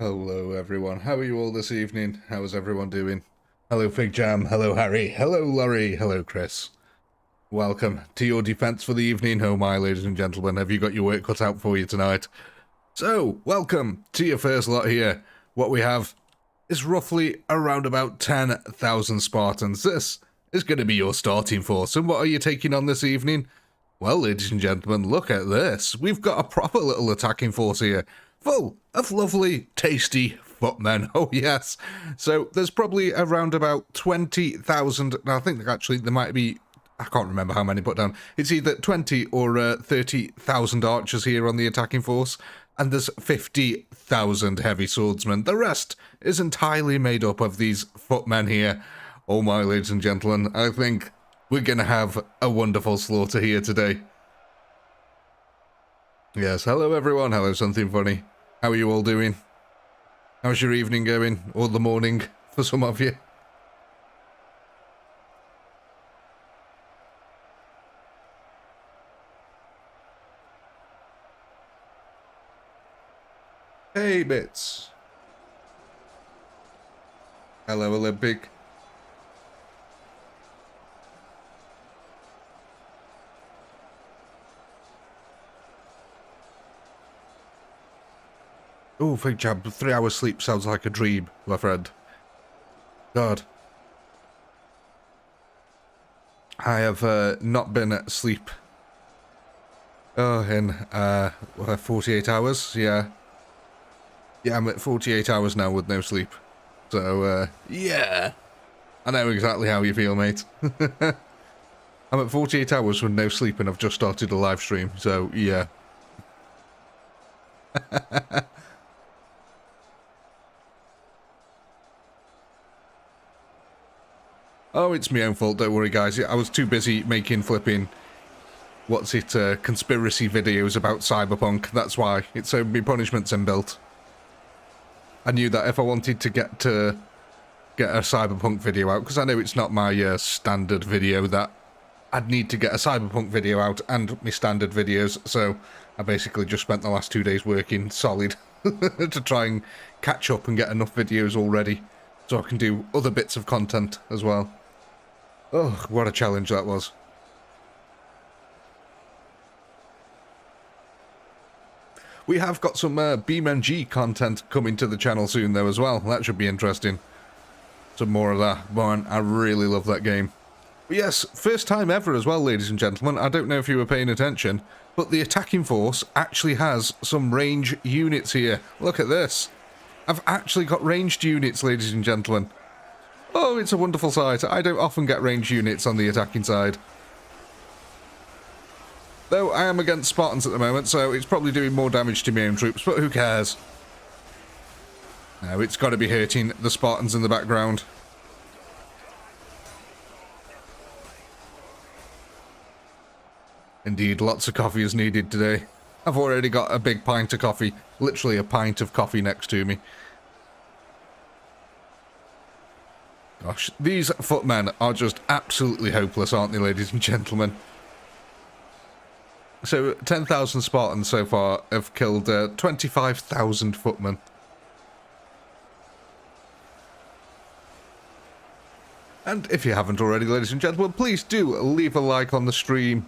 Hello everyone, how are you all this evening? How is everyone doing? Hello Fig Jam, hello Harry, hello Laurie, hello Chris. Welcome to your defense for the evening. Oh my ladies and gentlemen, have you got your work cut out for you tonight? So, welcome to your first lot here. What we have is roughly around about 10,000 Spartans. This is going to be your starting force. And what are you taking on this evening? Well, ladies and gentlemen, look at this. We've got a proper little attacking force here, full of lovely, tasty footmen. Oh, yes. So there's probably around about 20,000. I think actually there might be, I can't remember how many put down. It's either 20 or 30,000 archers here on the attacking force, and there's 50,000 heavy swordsmen. The rest is entirely made up of these footmen here. Oh, my ladies and gentlemen, I think we're going to have a wonderful slaughter here today. Yes, hello everyone, hello Something Funny. How are you all doing? How's your evening going? Or the morning, for some of you? Hey, Bits. Hello, Olympic. Oh, Fig Jam, 3 hours sleep sounds like a dream, my friend. God. I have not been at sleep. Oh, in 48 hours, yeah. Yeah, I'm at 48 hours now with no sleep. So, yeah. I know exactly how you feel, mate. I'm at 48 hours with no sleep and I've just started a live stream, so, yeah. Oh, it's my own fault, don't worry guys. I was too busy making flipping, conspiracy videos about Cyberpunk. That's why. It's so my punishment's inbuilt. I knew that if I wanted to get a Cyberpunk video out, because I know it's not my standard video, that I'd need to get a Cyberpunk video out and my standard videos, so I basically just spent the last 2 days working solid to try and catch up and get enough videos already, so I can do other bits of content as well. Oh, what a challenge that was. We have got some BeamNG content coming to the channel soon though as well. That should be interesting. Some more of that. Man, I really love that game. But yes, first time ever as well, ladies and gentlemen. I don't know if you were paying attention, but the attacking force actually has some range units here. Look at this. I've actually got ranged units, ladies and gentlemen. Oh, it's a wonderful sight. I don't often get ranged units on the attacking side. Though I am against Spartans at the moment, so it's probably doing more damage to my own troops, but who cares? No, it's got to be hurting the Spartans in the background. Indeed, lots of coffee is needed today. I've already got a big pint of coffee, literally a pint of coffee next to me. Gosh, these footmen are just absolutely hopeless, aren't they, ladies and gentlemen? So, 10,000 Spartans so far have killed 25,000 footmen. And if you haven't already, ladies and gentlemen, please do leave a like on the stream.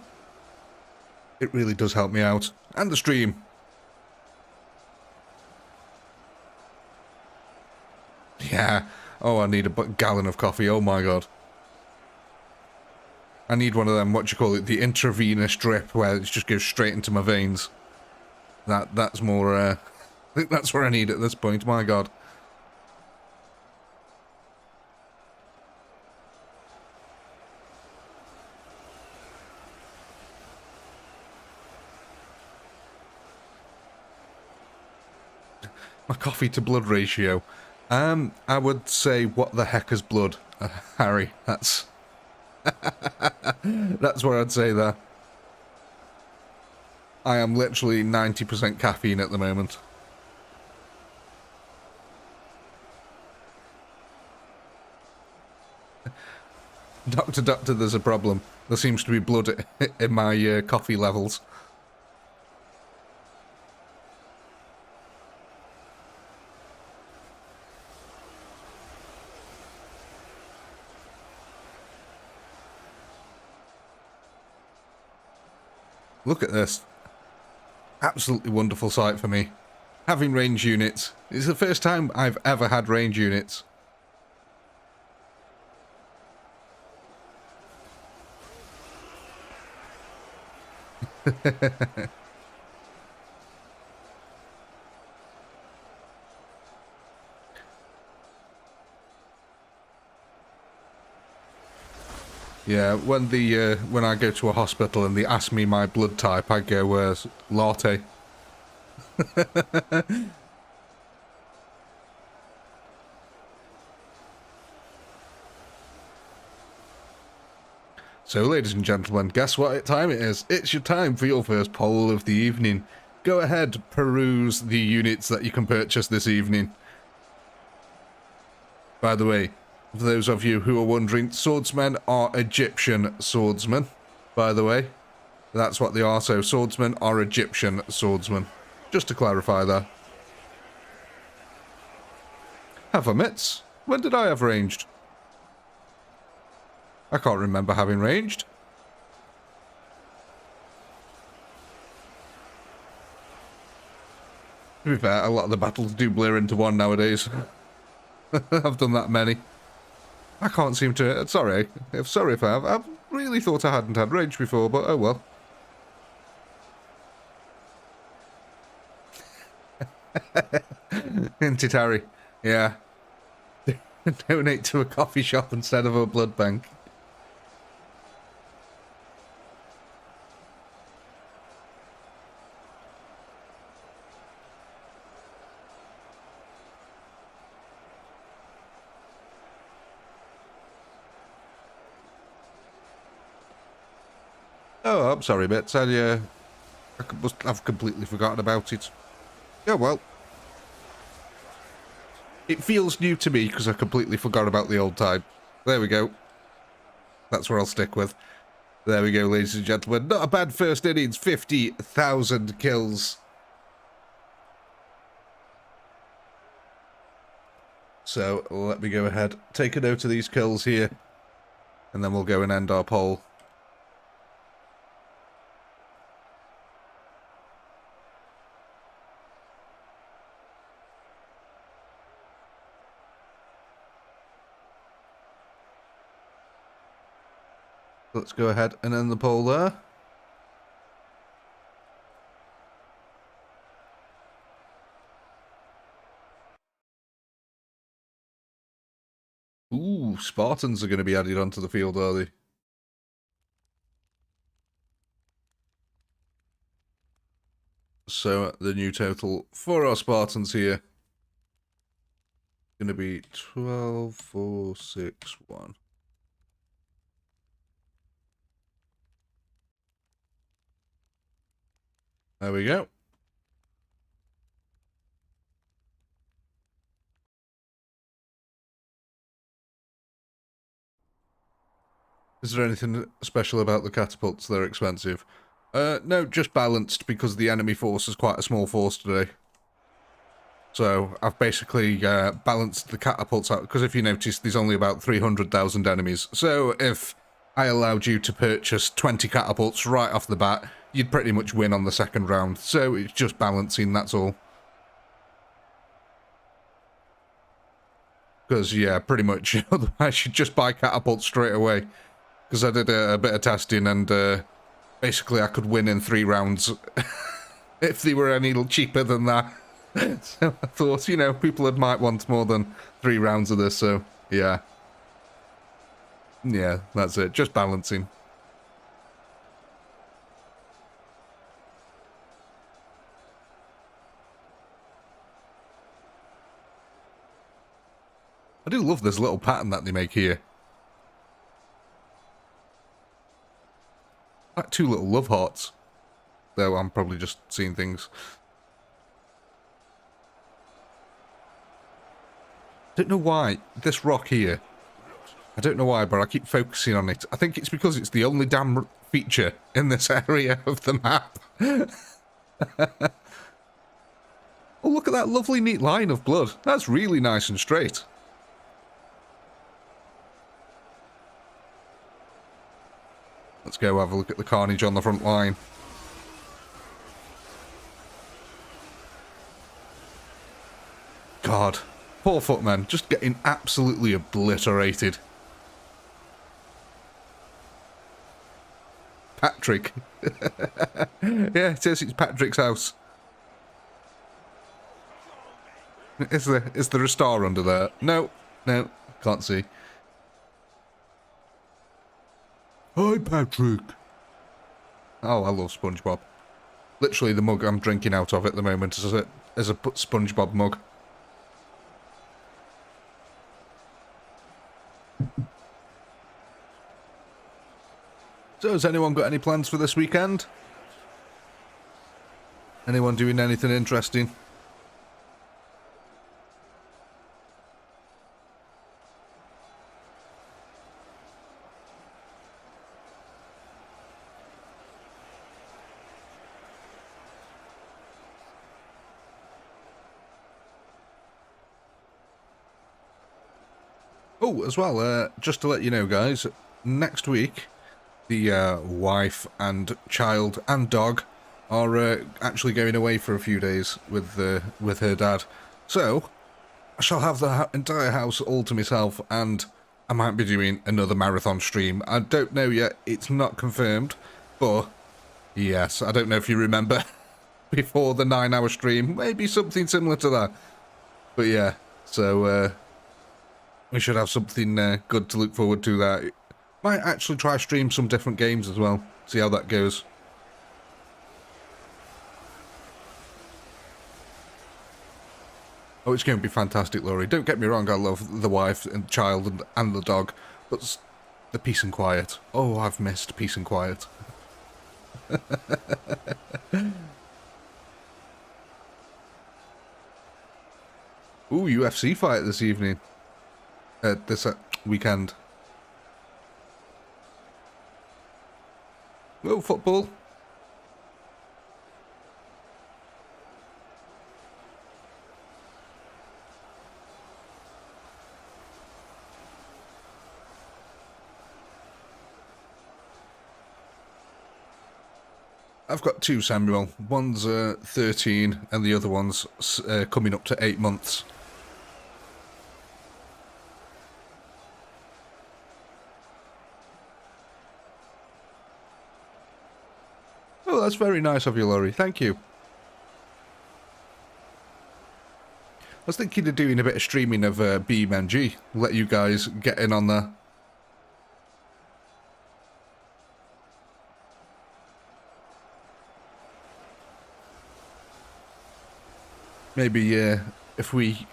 It really does help me out. And the stream. Yeah. Oh, I need a gallon of coffee. Oh my god. I need one of them, what you call it, the intravenous drip, where it just goes straight into my veins. That's more, I think that's what I need at this point, my god. My coffee to blood ratio. I would say, what the heck is blood? Harry, that's... That's what I'd say there. I am literally 90% caffeine at the moment. Doctor, there's a problem. There seems to be blood in my coffee levels. Look at this. Absolutely wonderful sight for me. Having range units. It's the first time I've ever had range units. Yeah, when I go to a hospital and they ask me my blood type, I go, latte. So, ladies and gentlemen, guess what time it is? It's your time for your first poll of the evening. Go ahead, peruse the units that you can purchase this evening. By the way, for those of you who are wondering, swordsmen are Egyptian swordsmen, by the way. That's what they are, so swordsmen are Egyptian swordsmen. Just to clarify that. Have I mitts? When did I have ranged? I can't remember having ranged. To be fair, a lot of the battles do blur into one nowadays. I've done that many. I can't seem to... Sorry if I have. I really thought I hadn't had range before, but oh well. Hinted Harry. Yeah. Donate to a coffee shop instead of a blood bank. Oh, I'm sorry, Bits. I've completely forgotten about it. Yeah, well. It feels new to me because I completely forgot about the old time. There we go. That's where I'll stick with. There we go, ladies and gentlemen. Not a bad first innings. 50,000 kills. So, let me go ahead. Take a note of these kills here. And then we'll go and end our poll. Let's go ahead and end the poll there. Ooh, Spartans are going to be added onto the field, are they? So the new total for our Spartans here going to be 12,461. There we go. Is there anything special about the catapults? They're expensive. No, just balanced because the enemy force is quite a small force today. So I've basically balanced the catapults out, because if you notice, there's only about 300,000 enemies. So if I allowed you to purchase 20 catapults right off the bat, you'd pretty much win on the second round. So it's just balancing, that's all. Because, yeah, pretty much, otherwise you'd just buy catapults straight away. Because I did a bit of testing, and basically I could win in 3 rounds if they were any cheaper than that. So I thought, you know, people might want more than 3 rounds of this, so yeah. Yeah, that's it. Just balancing. I do love this little pattern that they make here. Like 2 little love hearts. Though I'm probably just seeing things. I don't know why. This rock here. I don't know why, but I keep focusing on it. I think it's because it's the only damn feature in this area of the map. Oh, look at that lovely neat line of blood. That's really nice and straight. Let's go have a look at the carnage on the front line. God. Poor footman, just getting absolutely obliterated. Patrick. Yeah, it is. It's Patrick's house. Is there a star under there? No, no, can't see. Hi, Patrick. Oh, I love SpongeBob. Literally the mug I'm drinking out of at the moment is a SpongeBob mug. So, has anyone got any plans for this weekend? Anyone doing anything interesting? Oh, as well, just to let you know, guys, next week, the wife and child and dog are actually going away for a few days with her dad. So, I shall have the entire house all to myself, and I might be doing another marathon stream. I don't know yet, it's not confirmed, but yes, I don't know if you remember before the 9-hour stream, maybe something similar to that. But yeah, so we should have something good to look forward to that. Might actually try stream some different games as well, see how that goes. Oh, it's going to be fantastic, Laurie. Don't get me wrong, I love the wife and child and the dog, but the peace and quiet. Oh, I've missed peace and quiet. Ooh, UFC fight this evening. This weekend. Oh, football. I've got two, Samuel. One's 13 and the other one's coming up to 8 months. Oh, that's very nice of you, Laurie. Thank you. I was thinking of doing a bit of streaming of BeamNG. Let you guys get in on there. Maybe if we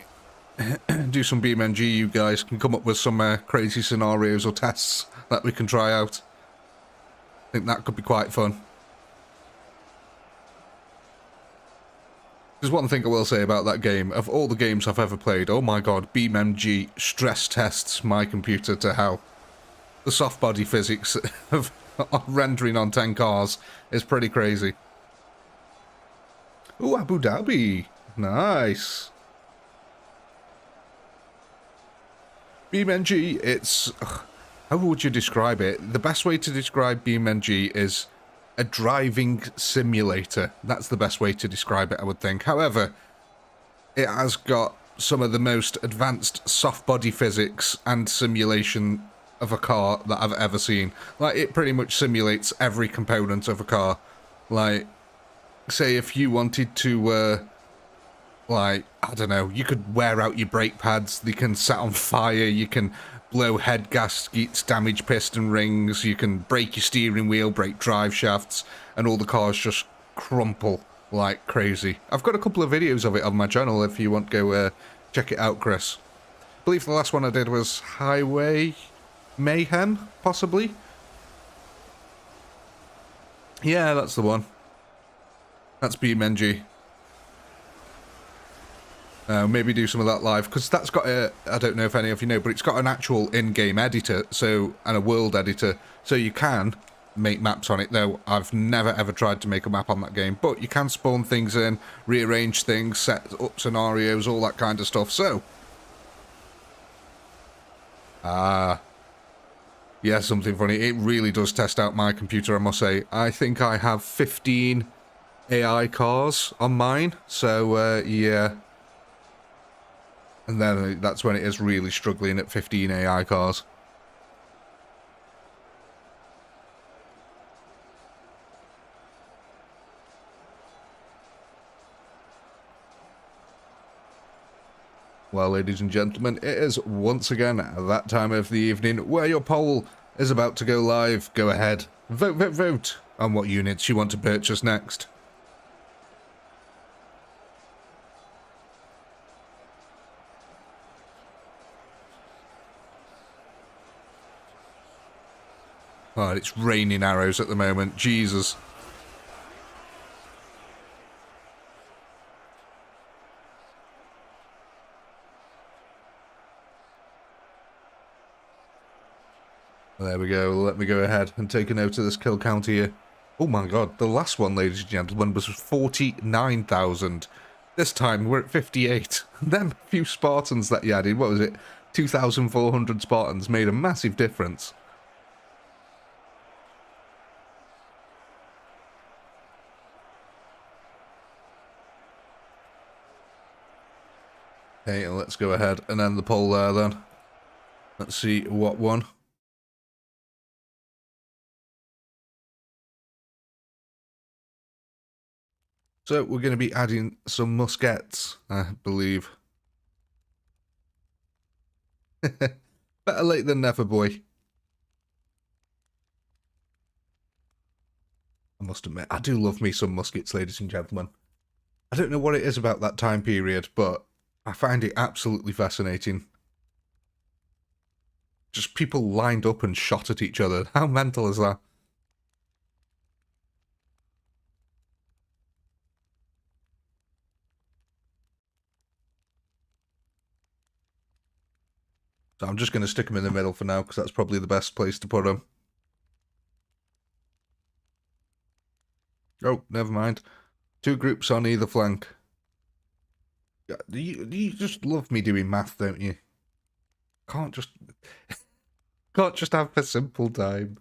do some BeamNG, you guys can come up with some crazy scenarios or tests that we can try out. I think that could be quite fun. There's one thing I will say about that game. Of all the games I've ever played, oh my god, BeamNG stress tests my computer to hell. The soft body physics of rendering on 10 cars is pretty crazy. Ooh, Abu Dhabi. Nice. BeamNG, it's... how would you describe it? The best way to describe BeamNG is a driving simulator. That's the best way to describe it, I would think. However, it has got some of the most advanced soft body physics and simulation of a car that I've ever seen. Like, it pretty much simulates every component of a car. Like, say if you wanted to, like, I don't know, you could wear out your brake pads, they can set on fire, you can blow head gaskets, damage piston rings, you can break your steering wheel, break drive shafts, and all the cars just crumple like crazy. I've got a couple of videos of it on my channel if you want to go check it out, Chris. I believe the last one I did was Highway Mayhem, possibly? Yeah, that's the one. That's BeamNG. Maybe do some of that live, because that's got a, I don't know if any of you know, but it's got an actual in-game editor, so, and a world editor, so you can make maps on it, though I've never ever tried to make a map on that game, but you can spawn things in, rearrange things, set up scenarios, all that kind of stuff, so... yeah, something funny. It really does test out my computer, I must say. I think I have 15 AI cars on mine, so, yeah... And then that's when it is really struggling at 15 AI cars. Well, ladies and gentlemen, it is once again that time of the evening where your poll is about to go live. Go ahead, vote, vote, vote on what units you want to purchase next. Oh, it's raining arrows at the moment. Jesus. There we go. Let me go ahead and take a note of this kill count here. Oh my god, the last one, ladies and gentlemen, was 49,000. This time we're at 58. Them few Spartans that you added, what was it? 2,400 Spartans made a massive difference. Okay, let's go ahead and end the poll there then. Let's see what won. So we're going to be adding some muskets, I believe. Better late than never, boy. I must admit, I do love me some muskets, ladies and gentlemen. I don't know what it is about that time period, but I find it absolutely fascinating. Just people lined up and shot at each other. How mental is that? So I'm just going to stick them in the middle for now, because that's probably the best place to put them. Oh, never mind. 2 groups on either flank. You just love me doing math, don't you? Can't just have a simple time.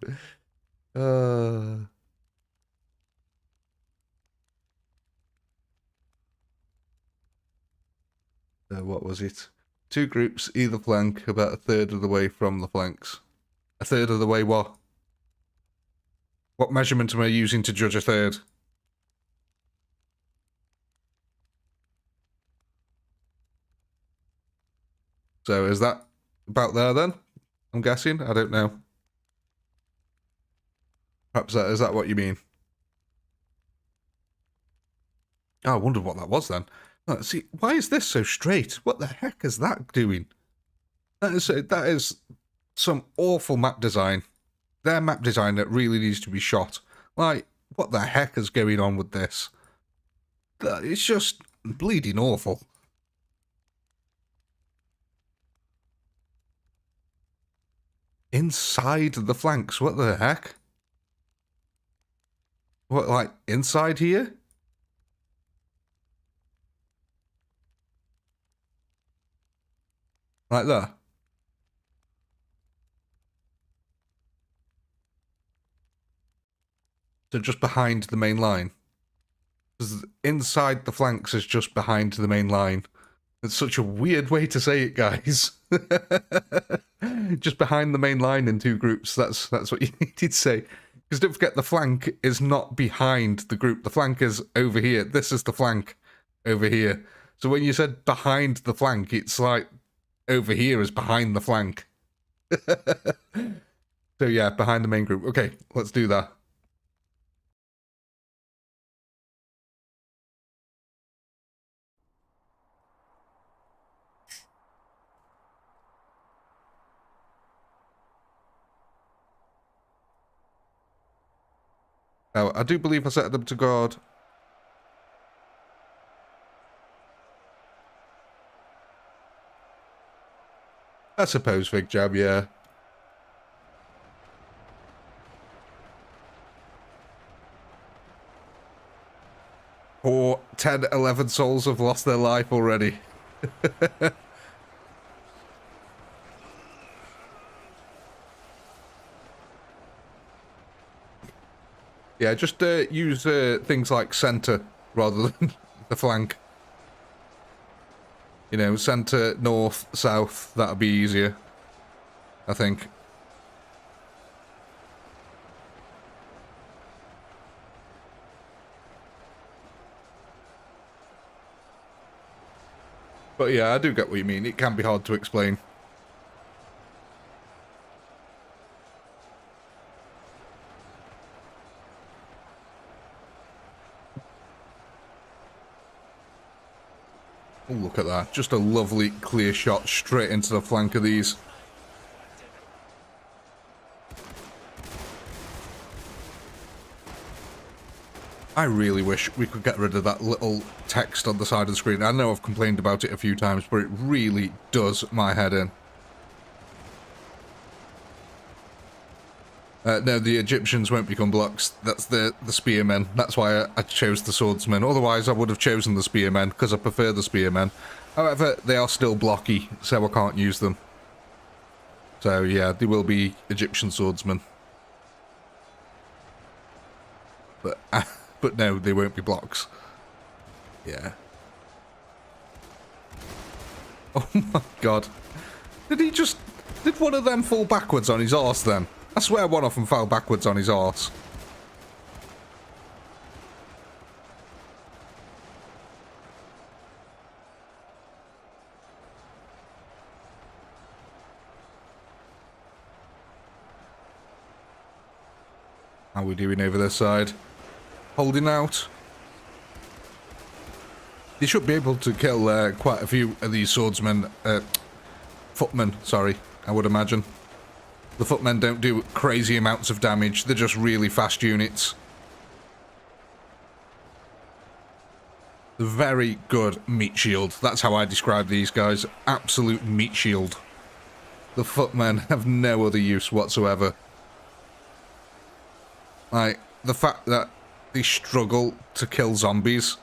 What was it? 2 groups, either flank, about a third of the way from the flanks. A third of the way what? What measurement am I using to judge a third? So is that about there then? I'm guessing? I don't know. Perhaps is that what you mean? Oh, I wonder what that was then. Let's see, why is this so straight? What the heck is that doing? That is some awful map design. Their map design that really needs to be shot. Like, what the heck is going on with this? It's just bleeding awful. Inside the flanks, what the heck? What, like, inside here? Like that? So just behind the main line? Because inside the flanks is just behind the main line. It's such a weird way to say it, guys. Just behind the main line in 2 groups. That's what you needed to say. Because don't forget, the flank is not behind the group. The flank is over here. This is the flank over here. So when you said behind the flank, it's like over here is behind the flank. So yeah, behind the main group. Okay, let's do that. Now, I do believe I set them to guard. I suppose, Big Jab, yeah. Or 10, 11 souls have lost their life already. Yeah, just use things like center rather than the flank. You know, centre, north, south, that'll be easier, I think. But yeah, I do get what you mean. It can be hard to explain. Oh, look at that. Just a lovely clear shot straight into the flank of these. I really wish we could get rid of that little text on the side of the screen. I know I've complained about it a few times, but it really does my head in. No, the Egyptians won't become blocks. That's the spearmen. That's why I chose the swordsmen. Otherwise, I would have chosen the spearmen, because I prefer the spearmen. However, they are still blocky, so I can't use them. So, yeah, they will be Egyptian swordsmen. But no, they won't be blocks. Yeah. Oh my god. Did one of them fall backwards on his arse then? I swear one of them fell backwards on his arse. How are we doing over this side? Holding out. They should be able to kill quite a few of these swordsmen. Footmen, sorry, I would imagine. The footmen don't do crazy amounts of damage. They're just really fast units. Very good meat shield. That's how I describe these guys. Absolute meat shield. The footmen have no other use whatsoever. Like, the fact that they struggle to kill zombies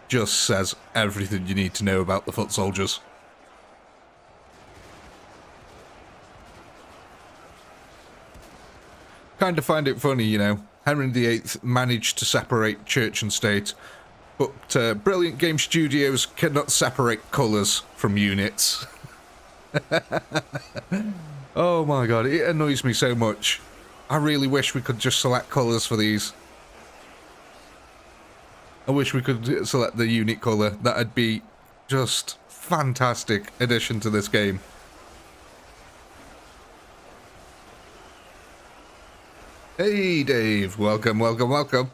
just says everything you need to know about the foot soldiers. Kind of find it funny, you know. Henry VIII managed to separate church and state, but Brilliant Game Studios cannot separate colours from units. Oh my god, it annoys me so much. I really wish we could just select colours for these. I wish we could select the unit colour. That'd be just fantastic addition to this game. Hey Dave, welcome, welcome, welcome.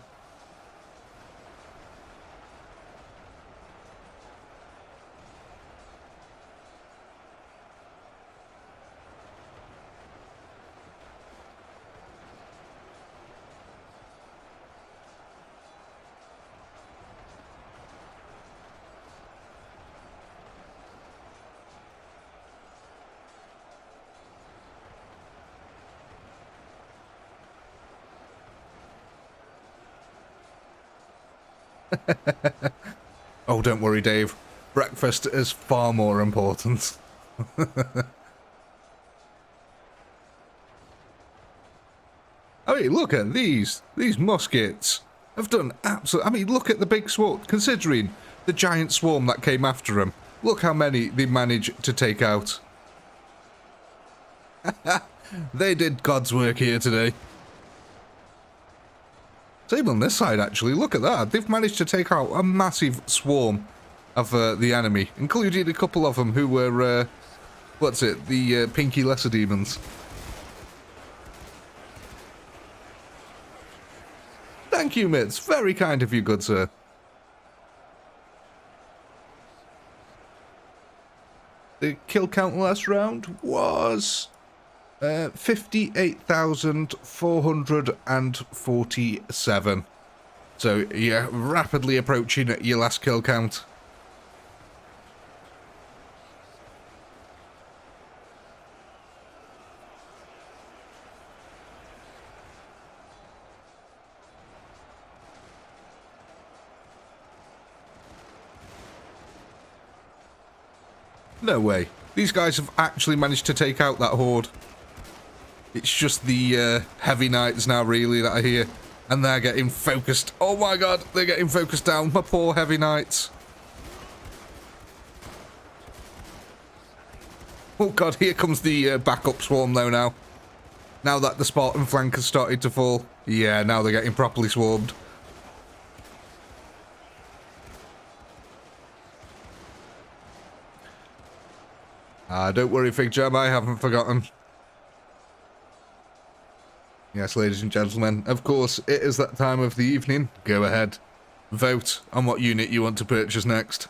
Oh, don't worry, Dave. Breakfast is far more important. I mean, look at these. These muskets have done absolute... I mean, look at the big swarm. Considering the giant swarm that came after them, look how many they managed to take out. They did God's work here today. Same on this side, actually. Look at that. They've managed to take out a massive swarm of the enemy, including a couple of them who were, what's it, the Pinky Lesser Demons. Thank you, Mitz. Very kind of you, good sir. The kill count last round was 58,447. So you're rapidly approaching your last kill count. No way. These guys have actually managed to take out that horde. It's just the heavy knights now, really, that are here. And they're getting focused. Oh my god, they're getting focused down. My poor heavy knights. Oh god, here comes the backup swarm though now. Now that the Spartan flank has started to fall. Yeah, now they're getting properly swarmed. Don't worry, Fig Jam, I haven't forgotten. Yes, ladies and gentlemen, of course, it is that time of the evening. Go ahead. Vote on what unit you want to purchase next.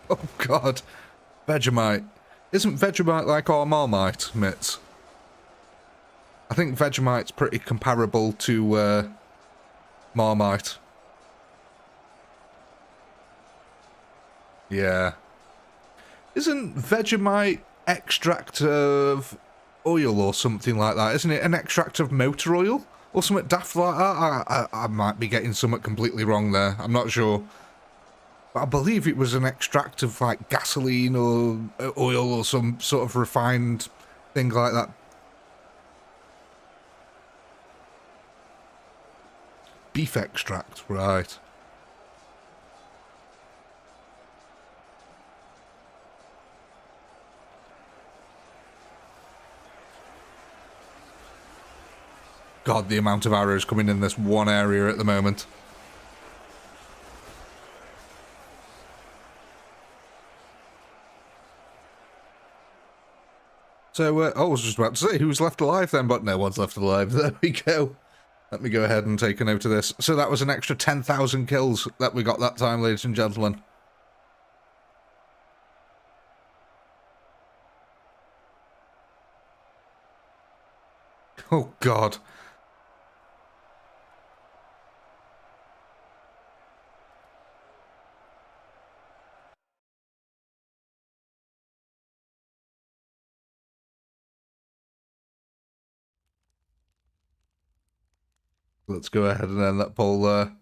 Oh god. Vegemite. Isn't Vegemite like our Marmite, Mitts? I think Vegemite's pretty comparable to Marmite. Yeah. Isn't Vegemite extract of oil or something like that? Isn't it an extract of motor oil? Or something daft like that? I might be getting something completely wrong there. I'm not sure. But I believe it was an extract of like gasoline or oil or some sort of refined thing like that. Beef extract, right. God, the amount of arrows coming in this one area at the moment. So, I was just about to say, who's left alive then? But no one's left alive. There we go. Let me go ahead and take a note of this. So that was an extra 10,000 kills that we got that time, ladies and gentlemen. Oh, God. Let's go ahead and end that poll there.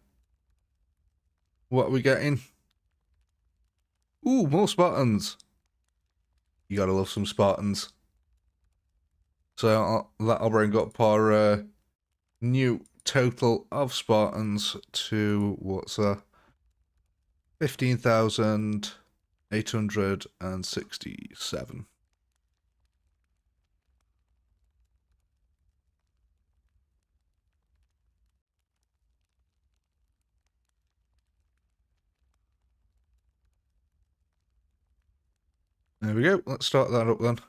What are we getting? Ooh, more Spartans. You gotta love some Spartans. So that'll bring up our new total of Spartans to, what's that? 15,867. There we go. Let's start that up then.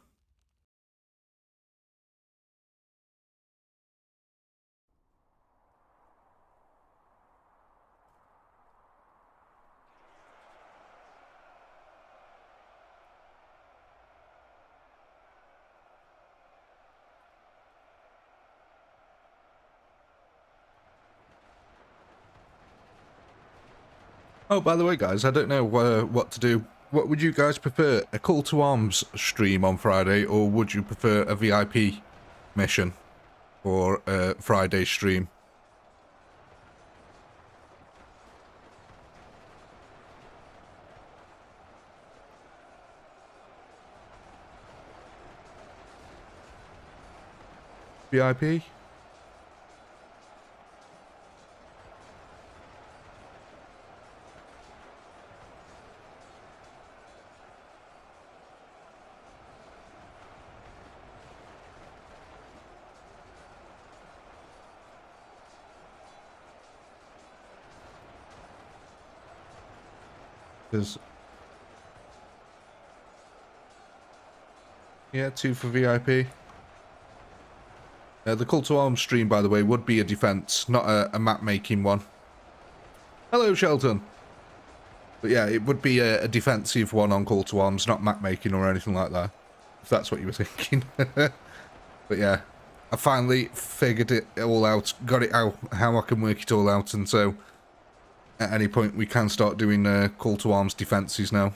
Oh, by the way, guys, I don't know what to do. What would you guys prefer? A call to arms stream on Friday, or would you prefer a VIP mission for a Friday stream? VIP? Because yeah, 2 for VIP. The call to arms stream, by the way, would be a defense, not a map making one. Hello, Shelton. But yeah, it would be a defensive one on call to arms, not map making or anything like that. If that's what you were thinking. But yeah, I finally figured it all out, got it out, how I can work it all out, and so at any point we can start doing call to arms defenses now.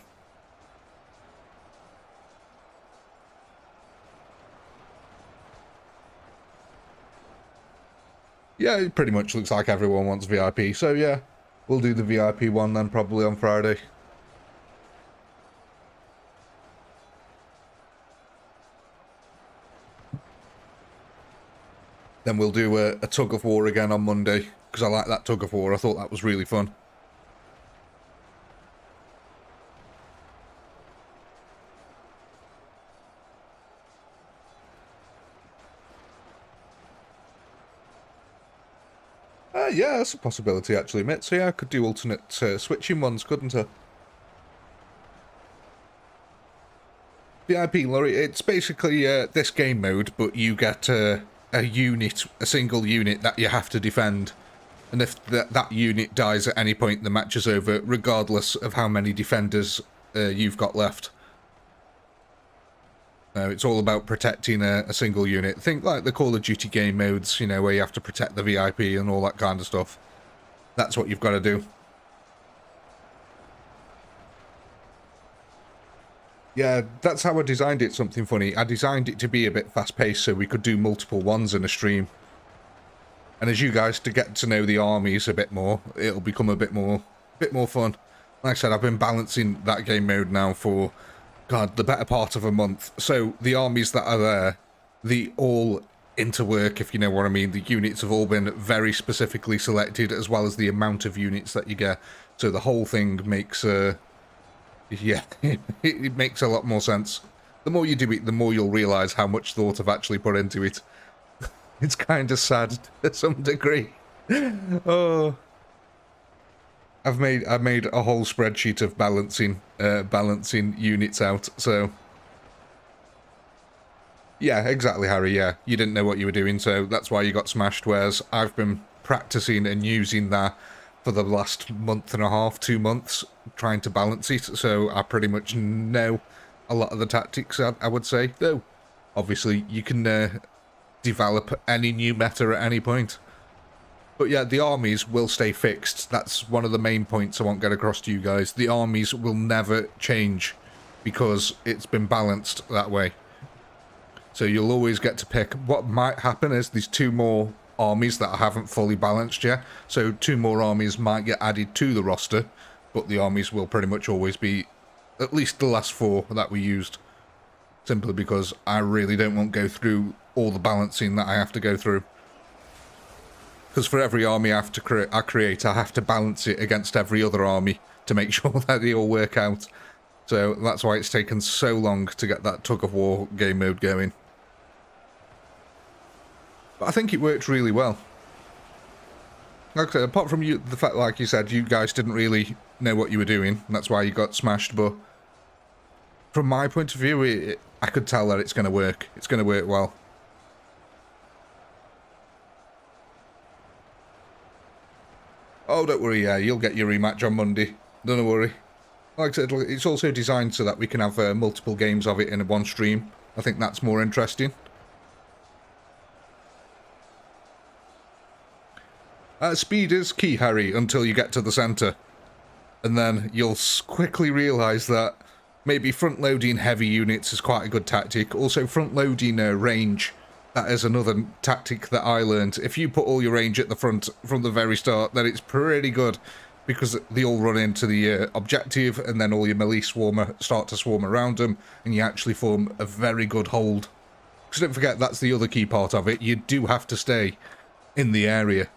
Yeah, it pretty much looks like everyone wants VIP, so yeah, we'll do the VIP one then probably on Friday. Then we'll do a tug of war again on Monday, because I like that tug of war. I thought that was really fun. Yeah, that's a possibility, actually, mate. So yeah, I could do alternate switching ones, couldn't I? VIP Lorry, it's basically this game mode, but you get a unit, a single unit that you have to defend. And if that unit dies at any point, the match is over, regardless of how many defenders you've got left. It's all about protecting a single unit. Think like the Call of Duty game modes, you know, where you have to protect the VIP and all that kind of stuff. That's what you've got to do. Yeah, that's how I designed it, something funny. I designed it to be a bit fast-paced so we could do multiple ones in a stream. And as you guys to get to know the armies a bit more, it'll become a bit more fun. Like I said, I've been balancing that game mode now for, God, the better part of a month. So the armies that are there, they all interwork, if you know what I mean. The units have all been very specifically selected, as well as the amount of units that you get. So the whole thing makes, yeah, it makes a lot more sense. The more you do it, the more you'll realise how much thought I've actually put into it. It's kind of sad to some degree. Oh, I've made a whole spreadsheet of balancing units out. So yeah, exactly, Harry. Yeah, you didn't know what you were doing, so that's why you got smashed. Whereas I've been practicing and using that for the last month and a half, 2 months, trying to balance it. So I pretty much know a lot of the tactics. I would say, though, obviously you can develop any new meta at any point. But yeah, the armies will stay fixed. That's one of the main points I want to get across to you guys. The armies will never change because it's been balanced that way. So you'll always get to pick. What might happen is there's 2 more armies that I haven't fully balanced yet. So 2 more armies might get added to the roster, but the armies will pretty much always be at least the last 4 that we used. Simply because I really don't want to go through all the balancing that I have to go through. Because for every army I create, I have to balance it against every other army to make sure that they all work out. So that's why it's taken so long to get that tug of war game mode going. But I think it worked really well. Like I said, apart from you, the fact, like you said, you guys didn't really know what you were doing, and that's why you got smashed, but from my point of view, I could tell that it's going to work. It's going to work well. Oh, don't worry, yeah, you'll get your rematch on Monday. Don't worry. Like I said, it's also designed so that we can have multiple games of it in one stream. I think that's more interesting. Speed is key, Harry, until you get to the centre. And then you'll quickly realise that maybe front-loading heavy units is quite a good tactic. Also, front-loading range, that is another tactic that I learned. If you put all your range at the front from the very start, then it's pretty good, because they all run into the objective, and then all your melee start to swarm around them, and you actually form a very good hold. Because don't forget, that's the other key part of it. You do have to stay in the area.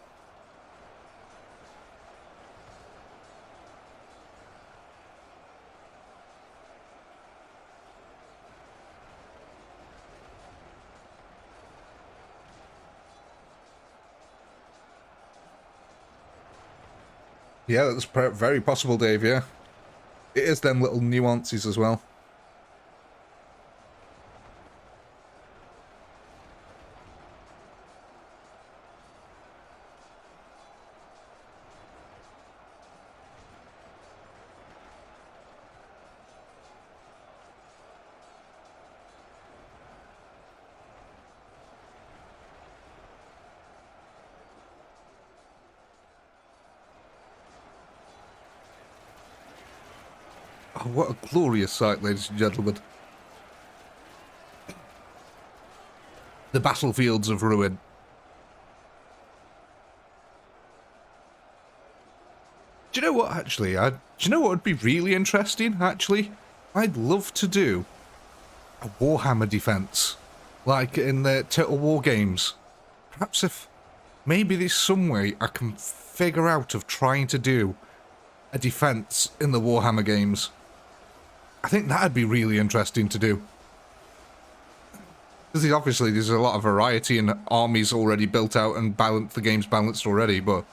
Yeah, that's very possible, Dave, yeah. It is them little nuances as well. Oh, what a glorious sight, ladies and gentlemen. The battlefields of ruin. Do you know what, actually? Do you know what would be really interesting, actually? I'd love to do a Warhammer defense. Like in the Total War games. Perhaps if maybe there's some way I can figure out of trying to do a defense in the Warhammer games. I think that'd be really interesting to do. Because obviously there's a lot of variety and armies already built out and the game's balanced already, but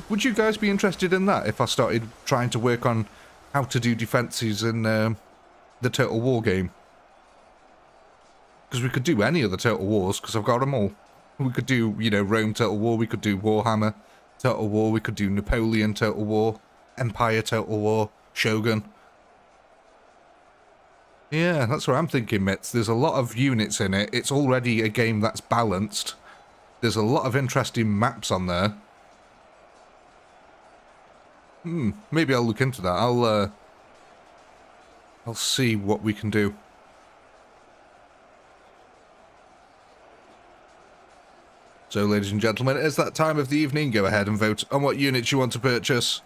would you guys be interested in that if I started trying to work on how to do defenses in the Total War game? Because we could do any of the Total Wars, because I've got them all. We could do, you know, Rome Total War, we could do Warhammer Total War, we could do Napoleon Total War, Empire Total War, Shogun. Yeah, that's what I'm thinking, Mitz. There's a lot of units in it. It's already a game that's balanced. There's a lot of interesting maps on there. Maybe I'll look into that. I'll see what we can do. So, ladies and gentlemen, it's that time of the evening. Go ahead and vote on what units you want to purchase.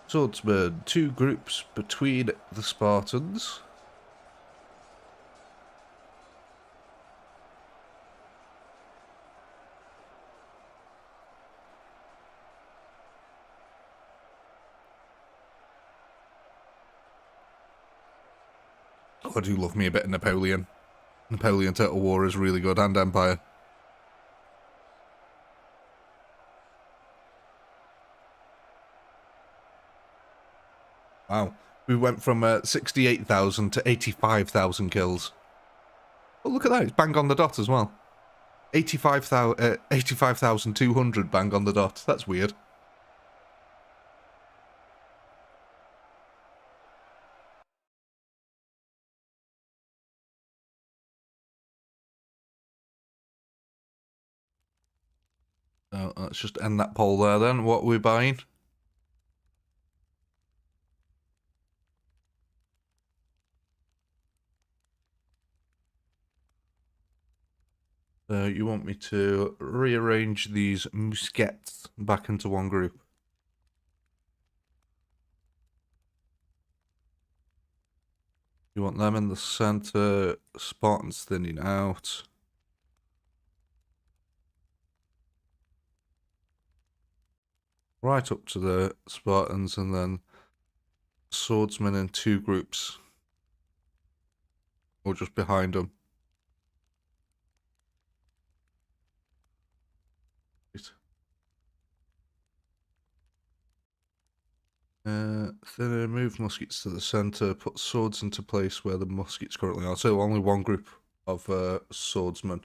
Swordsmen, 2 groups between the Spartans. Oh, I do love me a bit of Napoleon. Napoleon Total War is really good, and Empire. Wow. We went from 68,000 to 85,000 kills. Oh, look at that. It's bang on the dot as well. 85,200 bang on the dot. That's weird. So let's just end that poll there then. What are we buying? So you want me to rearrange these muskets back into one group? You want them in the center, Spartans thinning out. Right up to the Spartans, and then swordsmen in 2 groups. Or just behind them. Thinner, move muskets to the center, put swords into place where the muskets currently are. So only one group of swordsmen.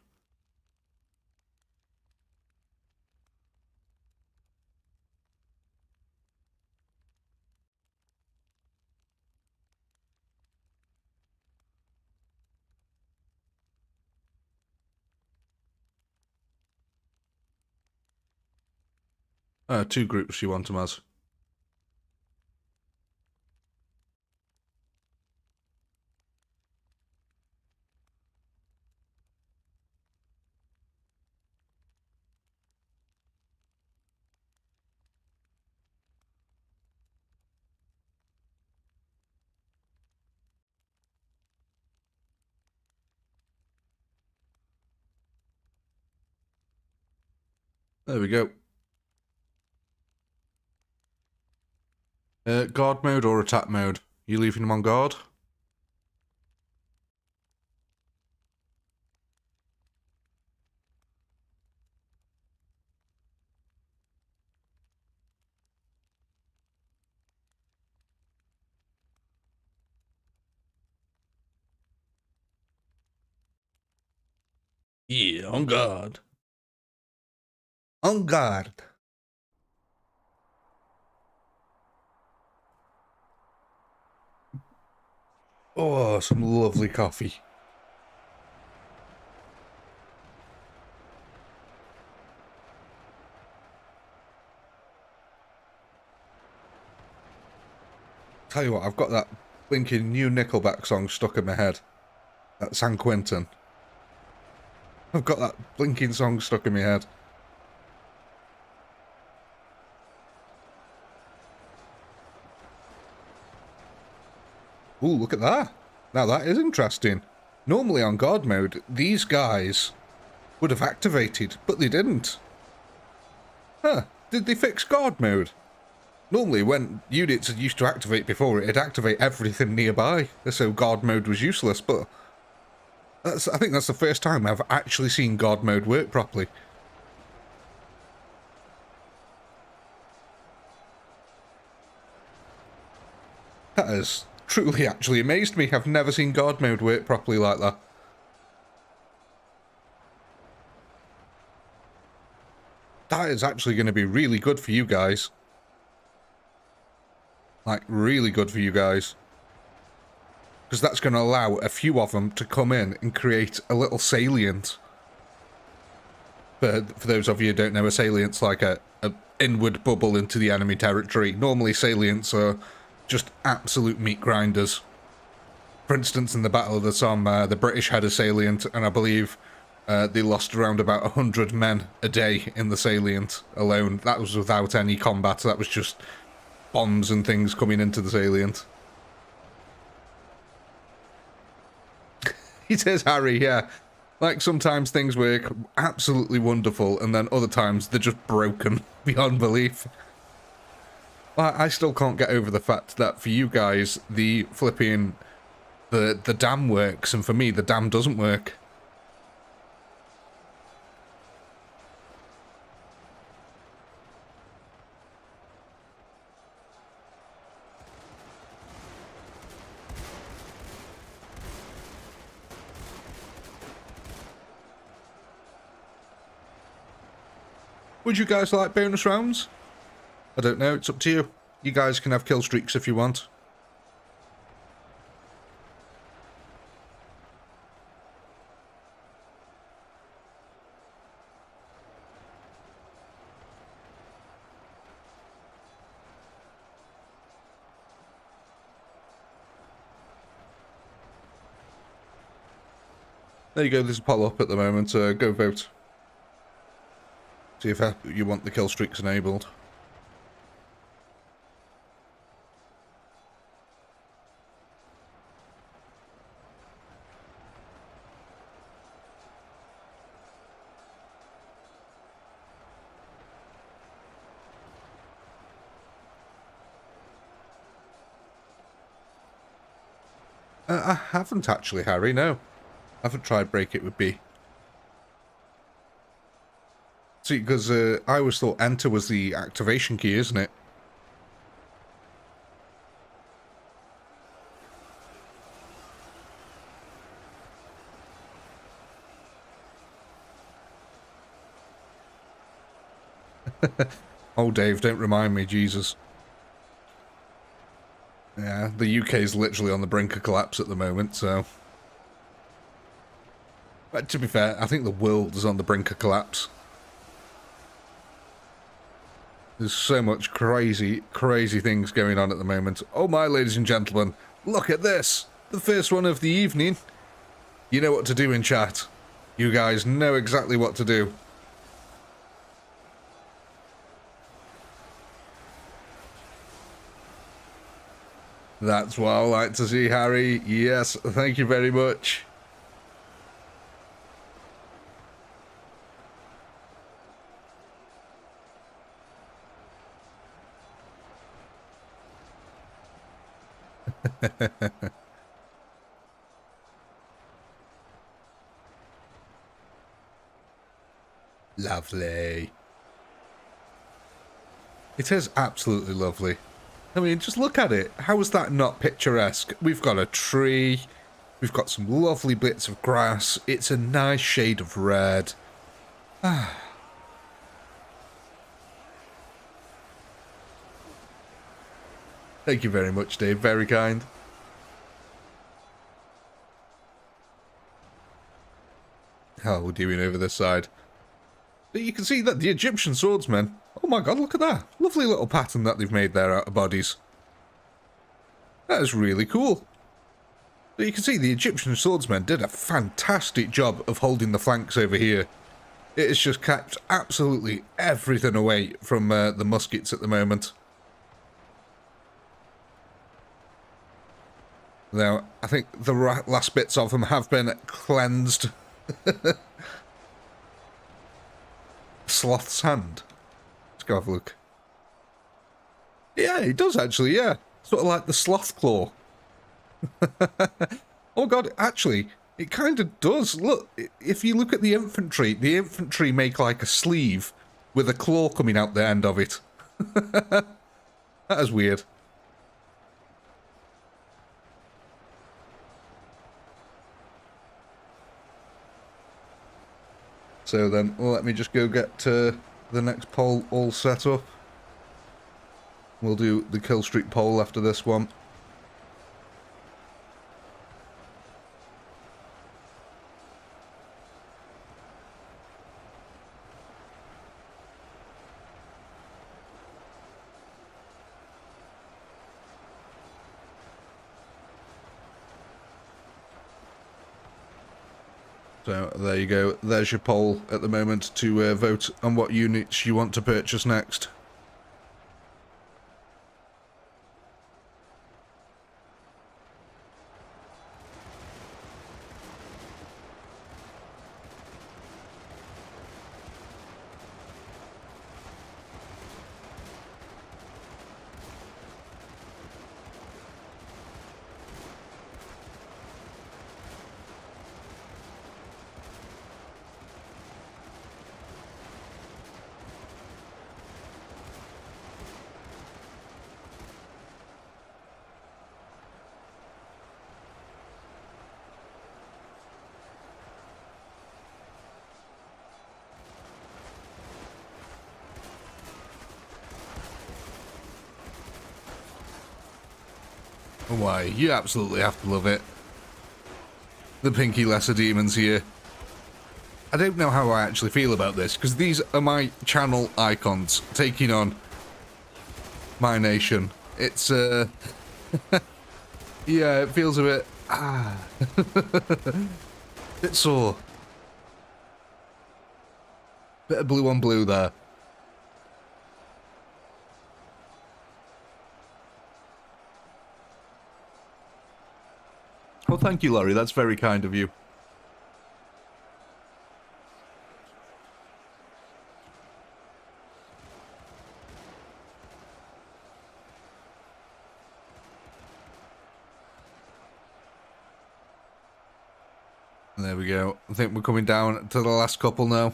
2 groups you want them as. There we go. Guard mode or attack mode? You leaving them on guard? Yeah, on guard. On guard. Oh, some lovely coffee. Tell you what, I've got that blinking new Nickelback song stuck in my head. That San Quentin. I've got that blinking song stuck in my head. Ooh, look at that. Now that is interesting. Normally on God mode, these guys would have activated, but they didn't. Huh, did they fix God mode? Normally when units used to activate before, it'd activate everything nearby, so God mode was useless, but I think that's the first time I've actually seen God mode work properly. That has truly actually amazed me. I've never seen God mode work properly like that. That is actually going to be really good for you guys. Like, really good for you guys. Because that's going to allow a few of them to come in and create a little salient. For those of you who don't know, a salient's like a inward bubble into the enemy territory. Normally salients are just absolute meat grinders. For instance, in the Battle of the Somme, the British had a salient, and I believe they lost around about 100 men a day in the salient alone. That was without any combat, that was just bombs and things coming into the salient. He says, Harry, yeah. Like, sometimes things work absolutely wonderful, and then other times they're just broken beyond belief. I still can't get over the fact that for you guys, the flipping... The dam works, and for me, the dam doesn't work. Would you guys like bonus rounds? I don't know, it's up to you. You guys can have kill streaks if you want. There you go, there's a poll up at the moment, go vote. See if you want the kill streaks enabled. I haven't actually, Harry, no. I haven't tried break it with B. See, because I always thought enter was the activation key, isn't it? Oh, Dave, don't remind me, Jesus. Yeah, the UK is literally on the brink of collapse at the moment, so... But to be fair, I think the world is on the brink of collapse. There's so much crazy, crazy things going on at the moment. Oh my, ladies and gentlemen, look at this! The first one of the evening. You know what to do in chat. You guys know exactly what to do. That's what I like to see, Harry. Yes, thank you very much. Lovely. It is absolutely lovely. I mean, just look at it. How is that not picturesque? We've got a tree. We've got some lovely bits of grass. It's a nice shade of red. Ah. Thank you very much, Dave. Very kind. How are we doing over this side? But you can see that the Egyptian swordsmen... Oh my god, look at that. Lovely little pattern that they've made there out of bodies. That is really cool. So you can see the Egyptian swordsmen did a fantastic job of holding the flanks over here. It has just kept absolutely everything away from the muskets at the moment. Now, I think the last bits of them have been cleansed. Sloth's hand. Let's go have a look. Yeah, it does actually, yeah. Sort of like the sloth claw. Oh god, actually, it kind of does. Look, if you look at the infantry make like a sleeve with a claw coming out the end of it. That is weird. So then, let me just go get the next pole all set up. We'll do the kill streak pole after this one. So there you go, there's your poll at the moment to vote on what units you want to purchase next. Why, you absolutely have to love it. The Pinky Lesser Demons here. I don't know how I actually feel about this, because these are my channel icons taking on my nation. It's, yeah, it feels a bit, bit sore. Bit of blue on blue there. Well, thank you, Laurie. That's very kind of you. There we go. I think we're coming down to the last couple now.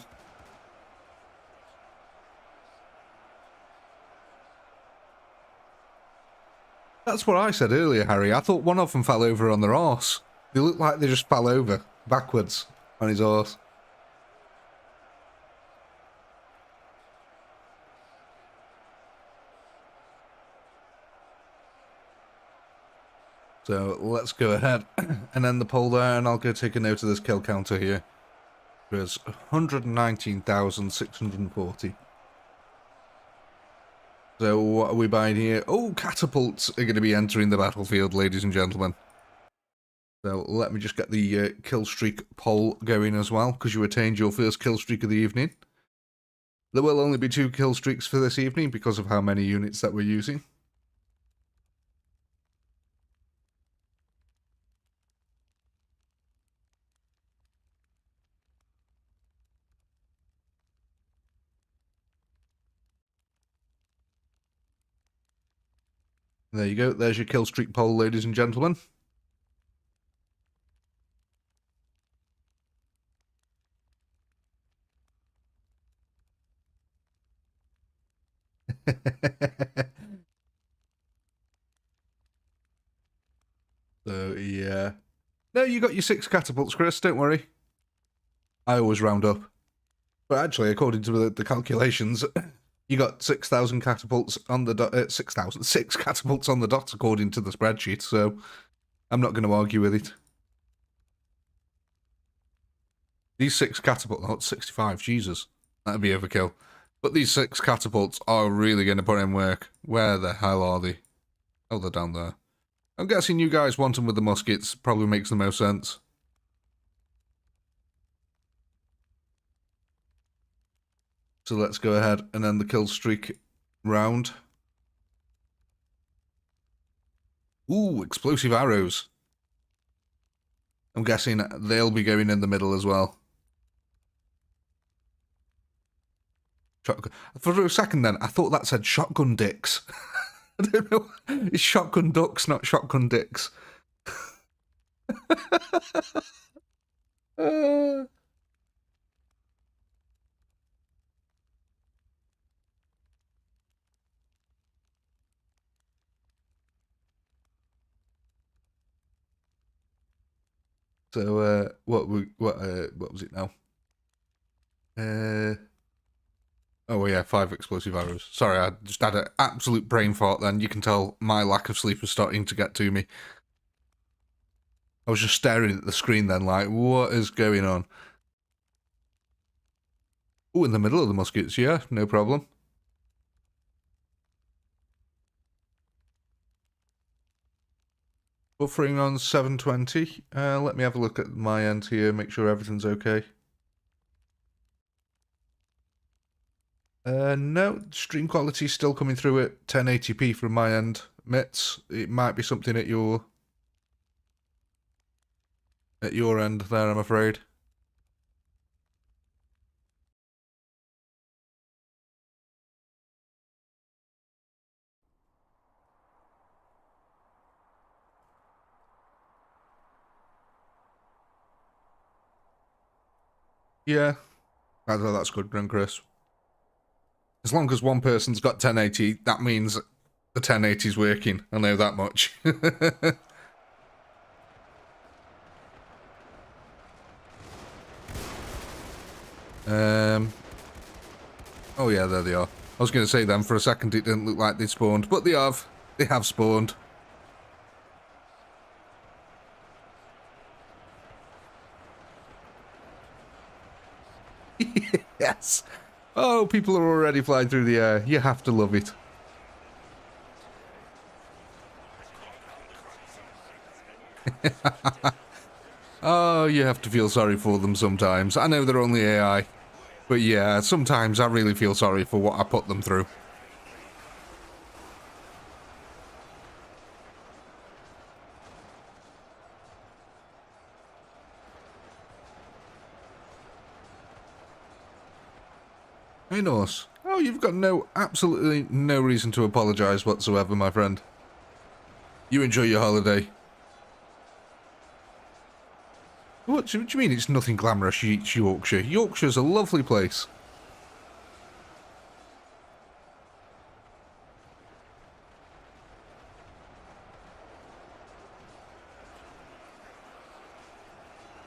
That's what I said earlier, Harry. I thought one of them fell over on their arse. They look like they just fell over backwards on his arse. So let's go ahead and end the poll there, and I'll go take a note of this kill counter here. There's 119,640. So what are we buying here? Oh, catapults are going to be entering the battlefield, ladies and gentlemen. So let me just get the kill streak poll going as well, because you attained your first kill streak of the evening. There will only be 2 kill streaks for this evening because of how many units that we're using. There you go. There's your kill streak poll, ladies and gentlemen. So, yeah. No, you got your 6 catapults, Chris. Don't worry. I always round up. But actually, according to the calculations, you got 6,000 catapults on the dot. 6 catapults on the dot, according to the spreadsheet. So, I'm not going to argue with it. These 6 catapults, not 65, Jesus. That'd be overkill. But these 6 catapults are really going to put in work. Where the hell are they? Oh, they're down there. I'm guessing you guys want them with the muskets. Probably makes the most sense. So let's go ahead and end the kill streak round. Ooh, explosive arrows. I'm guessing they'll be going in the middle as well. Shotgun. For a second then, I thought that said shotgun dicks. I don't know. It's shotgun ducks, not shotgun dicks. So what was it now? Oh yeah, 5 explosive arrows. Sorry, I just had an absolute brain fart then. You can tell my lack of sleep was starting to get to me. I was just staring at the screen then like, what is going on? Oh, in the middle of the muskets, yeah, no problem. Buffering on 720. Let me have a look at my end here, make sure everything's okay. No, stream quality is still coming through at 1080p from my end, Mitts. It might be something at your end there, I'm afraid. Yeah, that's good then, Chris. As long as one person's got 1080, that means the 1080's working. I know that much. Oh yeah, there they are. I was going to say then, for a second it didn't look like they spawned, but they have. They have spawned. Yes. Oh, people are already flying through the air. You have to love it. Oh, you have to feel sorry for them sometimes. I know they're only AI. But yeah, sometimes I really feel sorry for what I put them through. Hey, Norse. Oh, you've got absolutely no reason to apologise whatsoever, my friend. You enjoy your holiday. What do you mean it's nothing glamorous, Yorkshire? Yorkshire's a lovely place.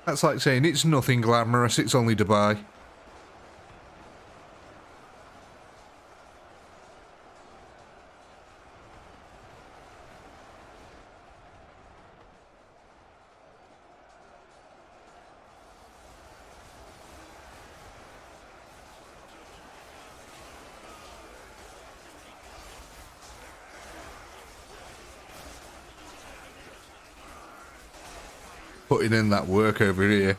That's like saying it's nothing glamorous, it's only Dubai. Putting in that work over here.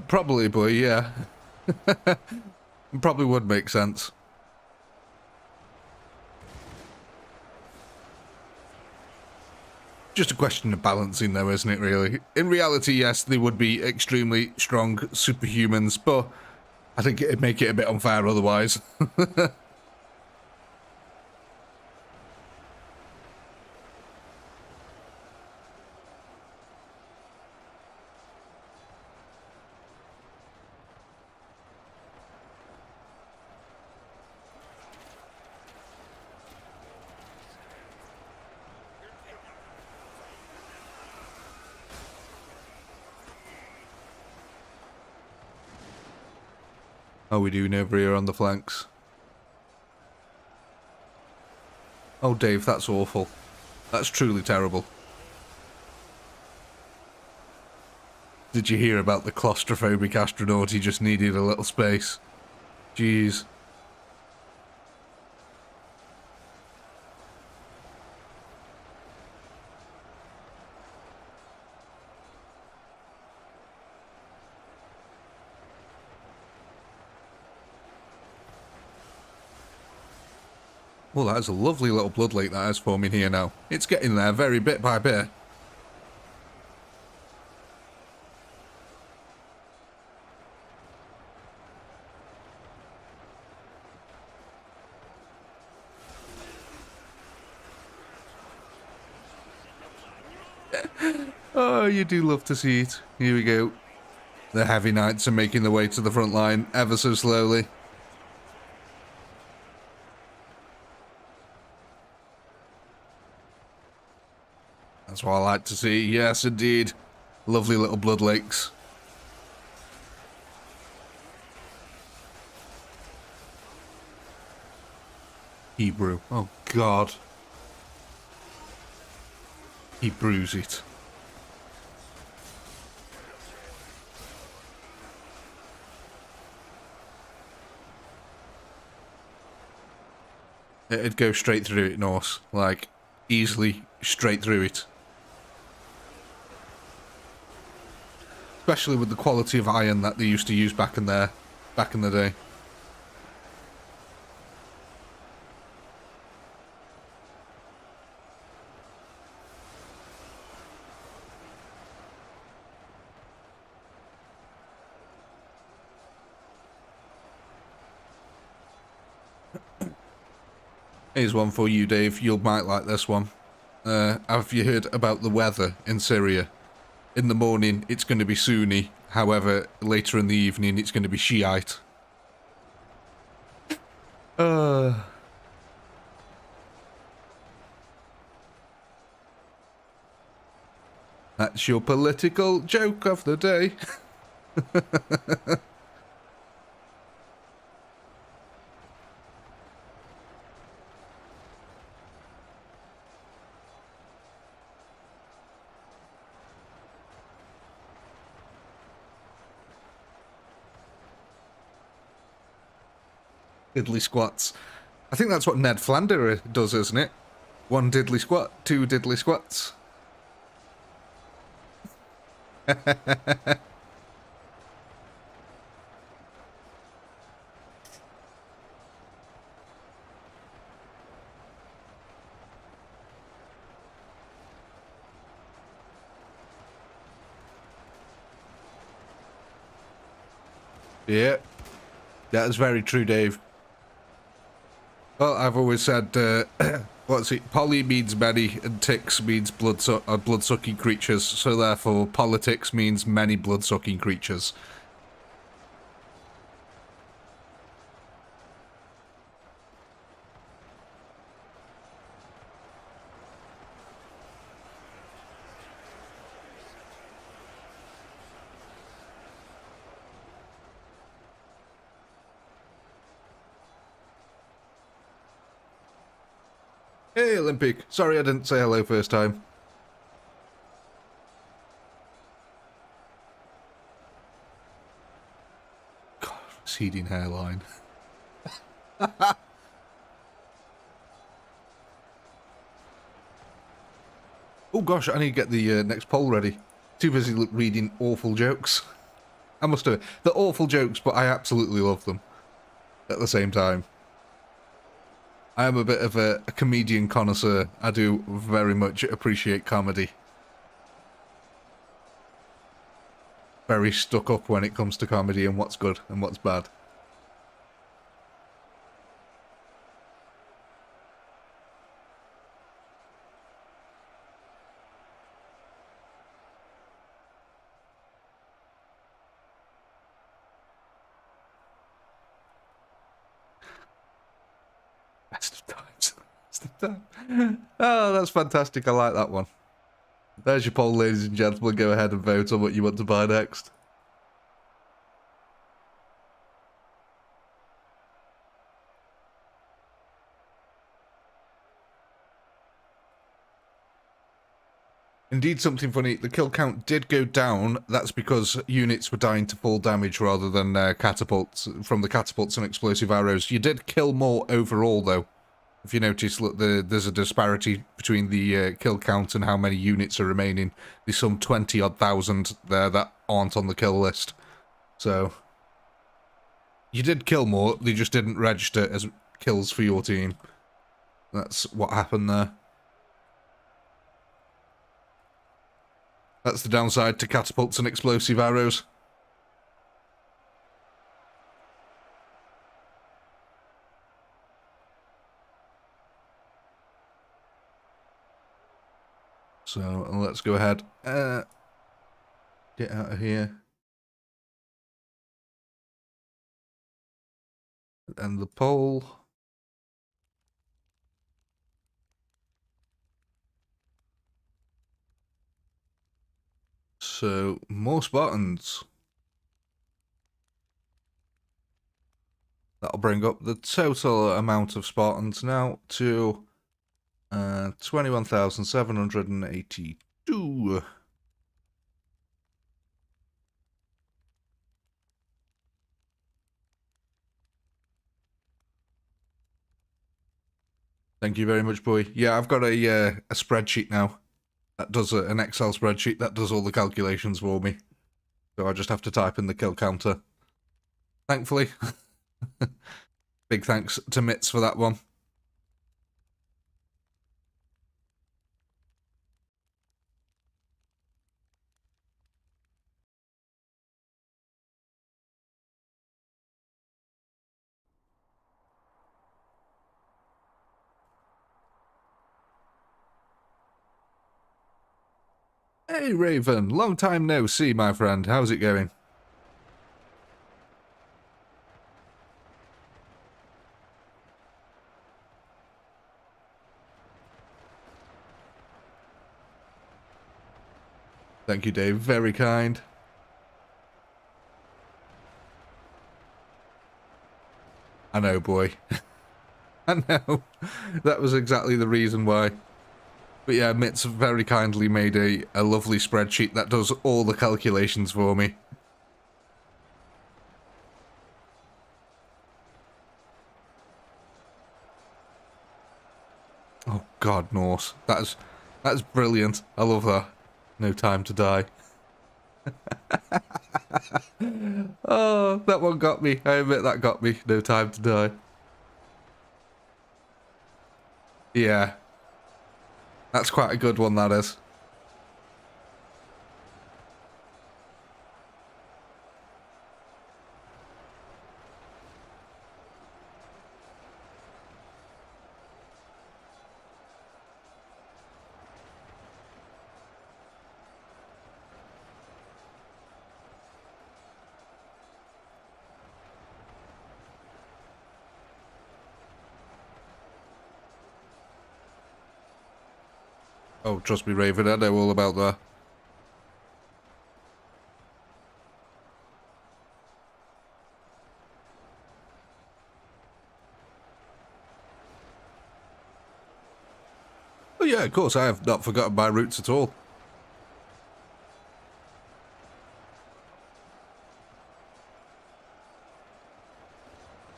Probably, boy, yeah. Probably would make sense. Just a question of balancing, though, isn't it, really? In reality, yes, they would be extremely strong superhumans, but I think it'd make it a bit unfair otherwise. How are we doing over here on the flanks? Oh, Dave, that's awful. That's truly terrible. Did you hear about the claustrophobic astronaut? He just needed a little space. Jeez. Well, that is a lovely little blood lake that is forming here now. It's getting there very bit by bit. Oh, you do love to see it. Here we go. The heavy knights are making their way to the front line ever so slowly. That's what I like to see. Yes, indeed. Lovely little blood lakes. Hebrew. Oh, God. He brews it. It'd go straight through it, Norse. Like, easily straight through it. Especially with the quality of iron that they used to use back in the day. Here's one for you, Dave. You might like this one. Have you heard about the weather in Syria? In the morning, it's going to be Sunni. However, later in the evening, it's going to be Shiite. That's your political joke of the day. Diddly squats. I think that's what Ned Flanders does, isn't it? One diddly squat, two diddly squats. Yeah, that is very true, Dave. Well, I've always said, what's it? Poly means many, and ticks means blood-sucking creatures. So therefore, politics means many blood-sucking creatures. Hey, Olympic. Sorry I didn't say hello first time. God, receding hairline. Oh gosh, I need to get the next poll ready. Too busy reading awful jokes. I must do it. They're awful jokes, but I absolutely love them. At the same time. I am a bit of a comedian connoisseur. I do very much appreciate comedy. Very stuck up when it comes to comedy and what's good and what's bad. Best of times. Best of times. Oh, that's fantastic. I like that one. There's your poll, ladies and gentlemen. Go ahead and vote on what you want to buy next. Indeed, something funny. The kill count did go down. That's because units were dying to full damage rather than catapults, from the catapults and explosive arrows. You did kill more overall, though. If you notice, look, there's a disparity between the kill count and how many units are remaining. There's some 20-odd thousand there that aren't on the kill list. So, you did kill more, they just didn't register as kills for your team. That's what happened there. That's the downside to catapults and explosive arrows. So, let's go ahead. Get out of here. And the poll. So, more Spartans. That'll bring up the total amount of Spartans now to 21,782. Thank you very much, boy. Yeah, I've got a spreadsheet now. That does an Excel spreadsheet that does all the calculations for me. So I just have to type in the kill counter. Thankfully. Big thanks to Mitz for that one. Hey, Raven. Long time no see, my friend. How's it going? Thank you, Dave. Very kind. I know, boy. I know. That was exactly the reason why. But yeah, Mitz very kindly made a lovely spreadsheet that does all the calculations for me. Oh God, Norse. That's brilliant. I love that. No time to die. Oh, that one got me. I admit that got me. No time to die. Yeah. That's quite a good one, that is. Oh, trust me, Raven, I know all about that. Oh yeah, of course, I have not forgotten my roots at all.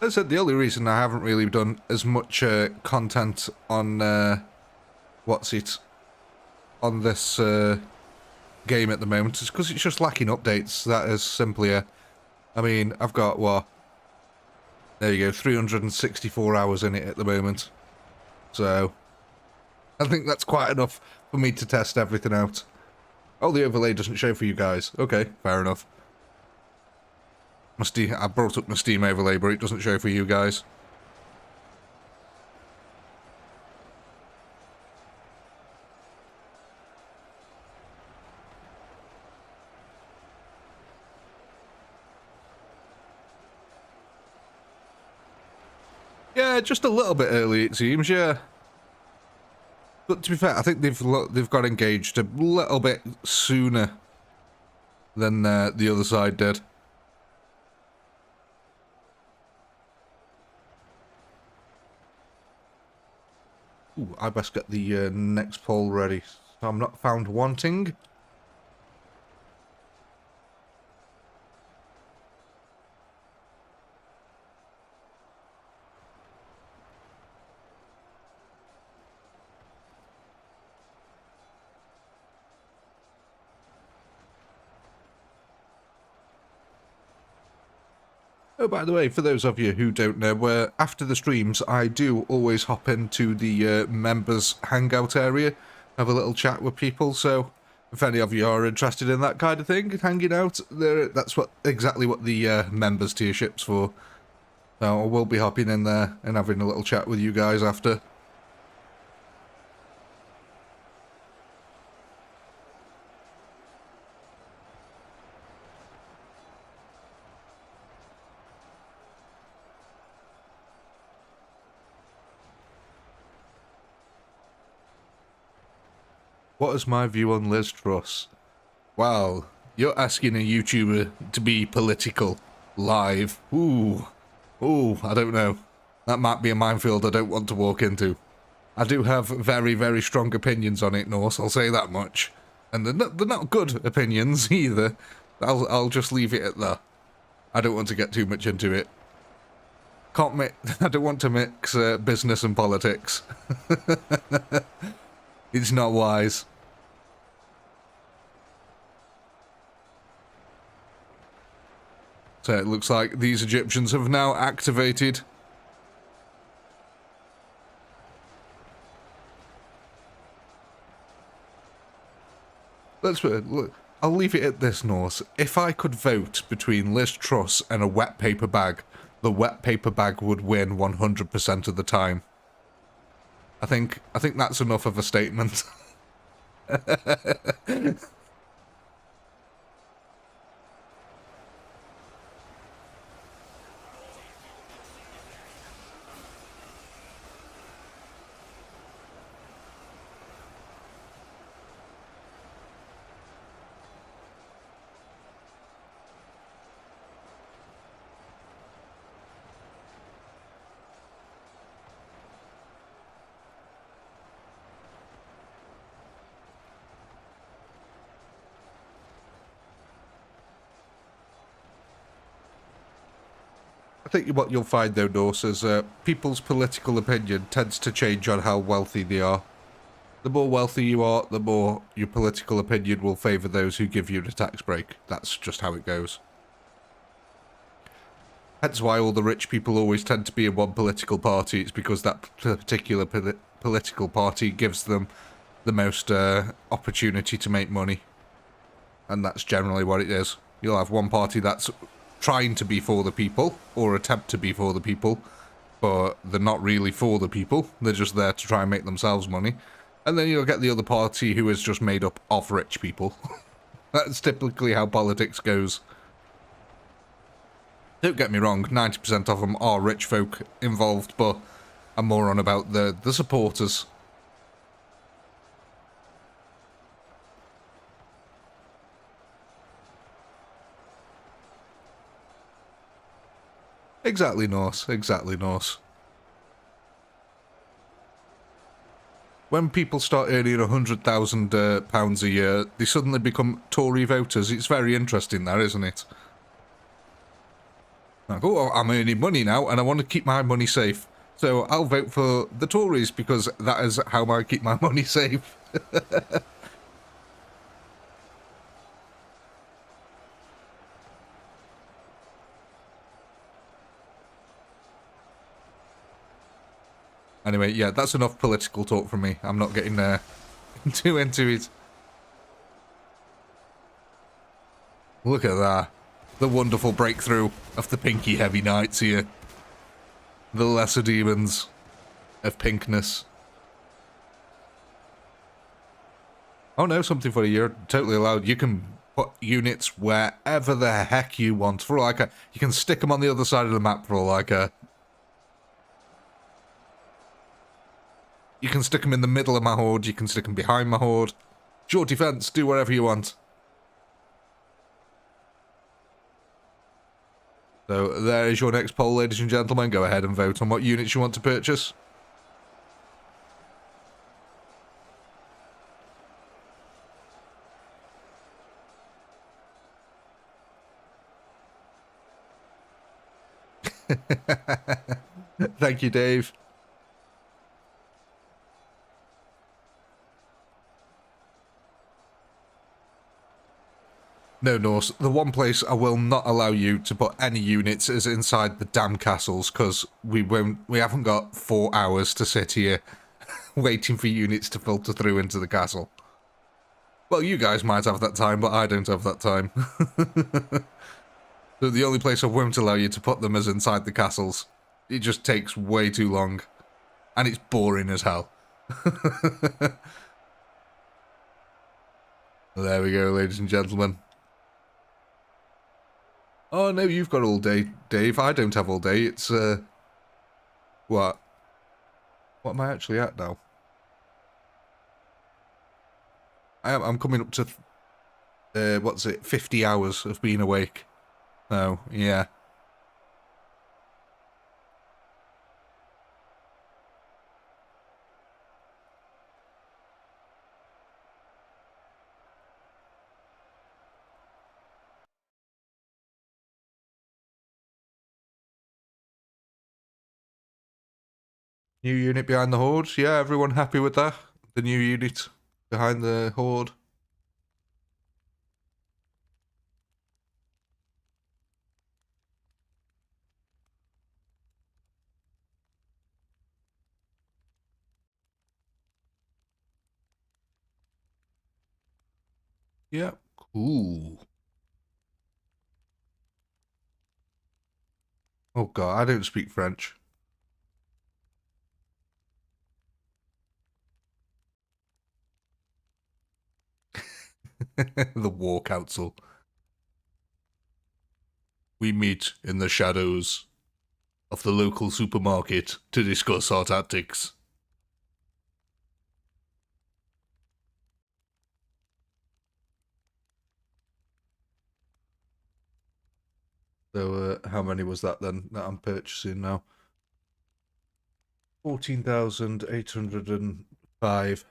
As I said, the only reason I haven't really done as much content on, on this game at the moment is because it's just lacking updates. That is simply I mean, I've got, what? There you go, 364 hours in it at the moment. So, I think that's quite enough for me to test everything out. Oh, the overlay doesn't show for you guys. Okay, fair enough. I brought up my Steam overlay, but it doesn't show for you guys. Yeah, just a little bit early, it seems, yeah. But to be fair, I think they've got engaged a little bit sooner than the other side did. Ooh, I best get the next poll ready. So I'm not found wanting. Oh, by the way, for those of you who don't know, after the streams, I do always hop into the members hangout area, have a little chat with people, so if any of you are interested in that kind of thing, hanging out, that's exactly what the members tier ship's for. So I will be hopping in there and having a little chat with you guys after. What is my view on Liz Truss? Well, you're asking a YouTuber to be political live. Ooh, I don't know. That might be a minefield I don't want to walk into. I do have very, very strong opinions on it, Norse, I'll say that much. And they're not good opinions either. I'll just leave it at that. I don't want to get too much into it. I don't want to mix business and politics. It's not wise. So it looks like these Egyptians have now activated. Look, I'll leave it at this, Norse. If I could vote between Liz Truss and a wet paper bag, the wet paper bag would win 100% of the time. I think that's enough of a statement. I think what you'll find, though, Norse, is people's political opinion tends to change on how wealthy they are. The more wealthy you are, the more your political opinion will favour those who give you the tax break. That's just how it goes. Hence why all the rich people always tend to be in one political party. It's because that particular political party gives them the most opportunity to make money. And that's generally what it is. You'll have one party that's trying to be for the people, or attempt to be for the people, but they're not really for the people. They're just there to try and make themselves money. And then you'll get the other party who is just made up of rich people. That's typically how politics goes. Don't get me wrong, 90% of them are rich folk involved, but I'm more on about the supporters. Exactly, Norse. Exactly, Norse. When people start earning £100,000 a year, they suddenly become Tory voters. It's very interesting that, isn't it? Like, oh, I'm earning money now, and I want to keep my money safe. So I'll vote for the Tories, because that is how I keep my money safe. Anyway, yeah, that's enough political talk from me. I'm not getting too into it. Look at that. The wonderful breakthrough of the pinky heavy knights here. The lesser demons of pinkness. Oh no, something for you. You're totally allowed. You can put units wherever the heck you want. For like a, you can stick them on the other side of the map for like a... You can stick them in the middle of my horde, you can stick them behind my horde. It's your defense, do whatever you want. So there is your next poll, ladies and gentlemen. Go ahead and vote on what units you want to purchase. Thank you, Dave. No, Norse. The one place I will not allow you to put any units is inside the damn castles, because we haven't got 4 hours to sit here waiting for units to filter through into the castle. Well, you guys might have that time, but I don't have that time. So the only place I won't allow you to put them is inside the castles. It just takes way too long. And it's boring as hell. There we go, ladies and gentlemen. Oh, no, you've got all day, Dave. I don't have all day. It's, what? What am I actually at now? I'm coming up to, what's it, 50 hours of being awake. Oh, yeah. New unit behind the hordes. Yeah, everyone happy with that? The new unit behind the horde. Yeah, cool. Oh god, I don't speak French. The War Council. We meet in the shadows of the local supermarket to discuss our tactics. So, how many was that then that I'm purchasing now? 14,805.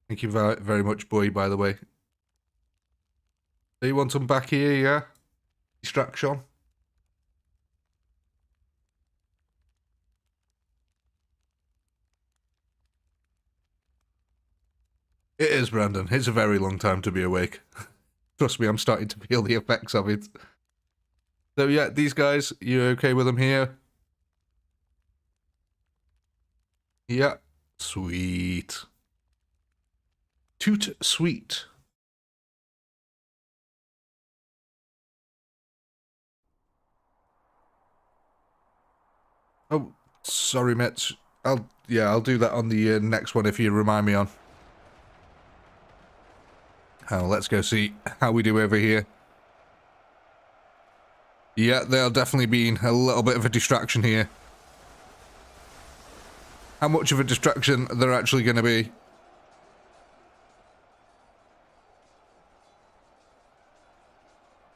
Thank you very much, boy, by the way. Do you want them back here, yeah? Distraction? It is, Brandon. It's a very long time to be awake. Trust me, I'm starting to feel the effects of it. So yeah, these guys, you okay with them here? Yeah. Sweet. Toot sweet. Oh, sorry, Mitch. I'll do that on the next one if you remind me on. Oh, let's go see how we do over here. Yeah, they're definitely being a little bit of a distraction here. How much of a distraction they're actually going to be?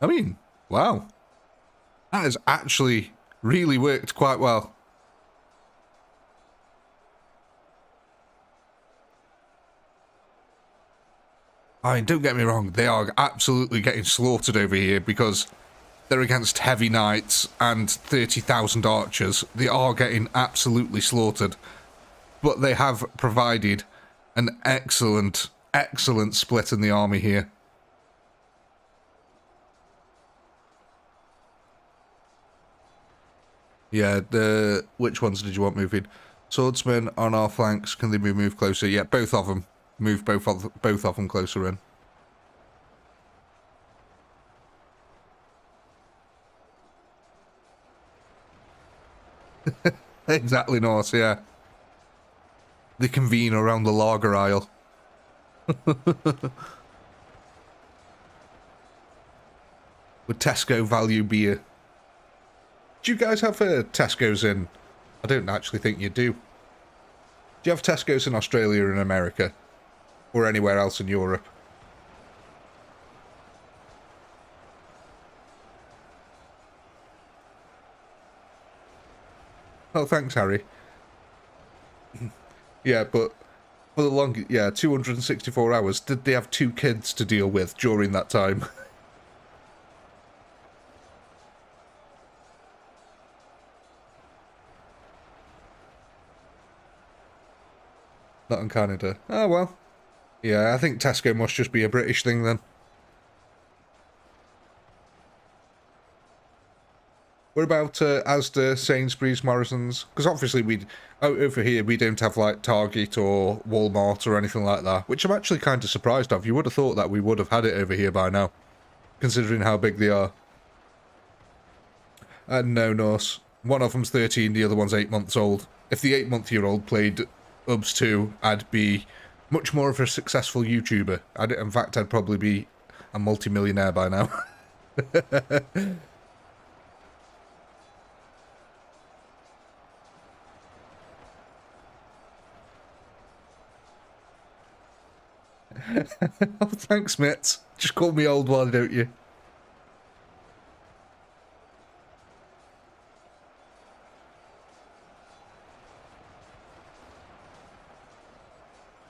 I mean, wow. That has actually really worked quite well. I mean, don't get me wrong, they are absolutely getting slaughtered over here because they're against heavy knights and 30,000 archers. They are getting absolutely slaughtered. But they have provided an excellent, excellent split in the army here. Yeah, which ones did you want moving? Swordsmen on our flanks, can they be moved closer? Yeah, both of them. Move both of them closer in. Exactly, Norse, yeah. They convene around the lager aisle. With Tesco value beer. Do you guys have Tesco's in? I don't actually think you do. Do you have Tesco's in Australia and America? Or anywhere else in Europe? Oh, thanks, Harry. Yeah, but for the long, 264 hours. Did they have 2 kids to deal with during that time? Not in Canada. Oh, well. Yeah, I think Tesco must just be a British thing then. What about Asda, Sainsbury's, Morrison's? Because obviously over here we don't have like Target or Walmart or anything like that, which I'm actually kind of surprised of. You would have thought that we would have had it over here by now, considering how big they are. No, Norse. One of them's 13, the other one's 8 months old. If the 8-month-year-old played UEBS2, I'd be much more of a successful YouTuber. In fact, I'd probably be a multi-millionaire by now. Oh, thanks, Mitz. Just call me old, why don't you?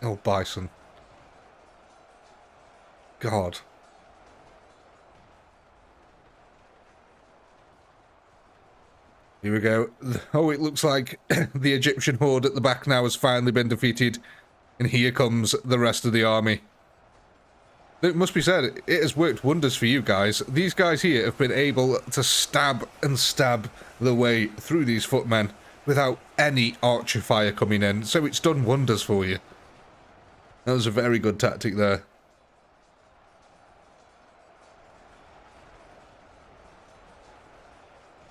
Oh, bison. God. Here we go. Oh, it looks like the Egyptian horde at the back now has finally been defeated. And here comes the rest of the army. It must be said, it has worked wonders for you guys. These guys here have been able to stab and stab the way through these footmen without any archer fire coming in. So it's done wonders for you. That was a very good tactic there.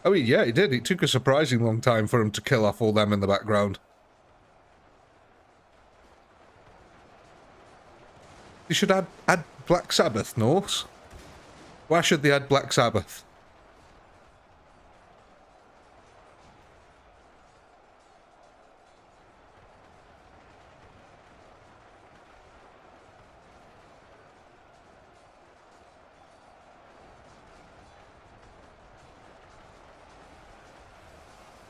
Oh, yeah, it did. It took a surprising long time for him to kill off all them in the background. They should add Black Sabbath, Norse. Why should they add Black Sabbath?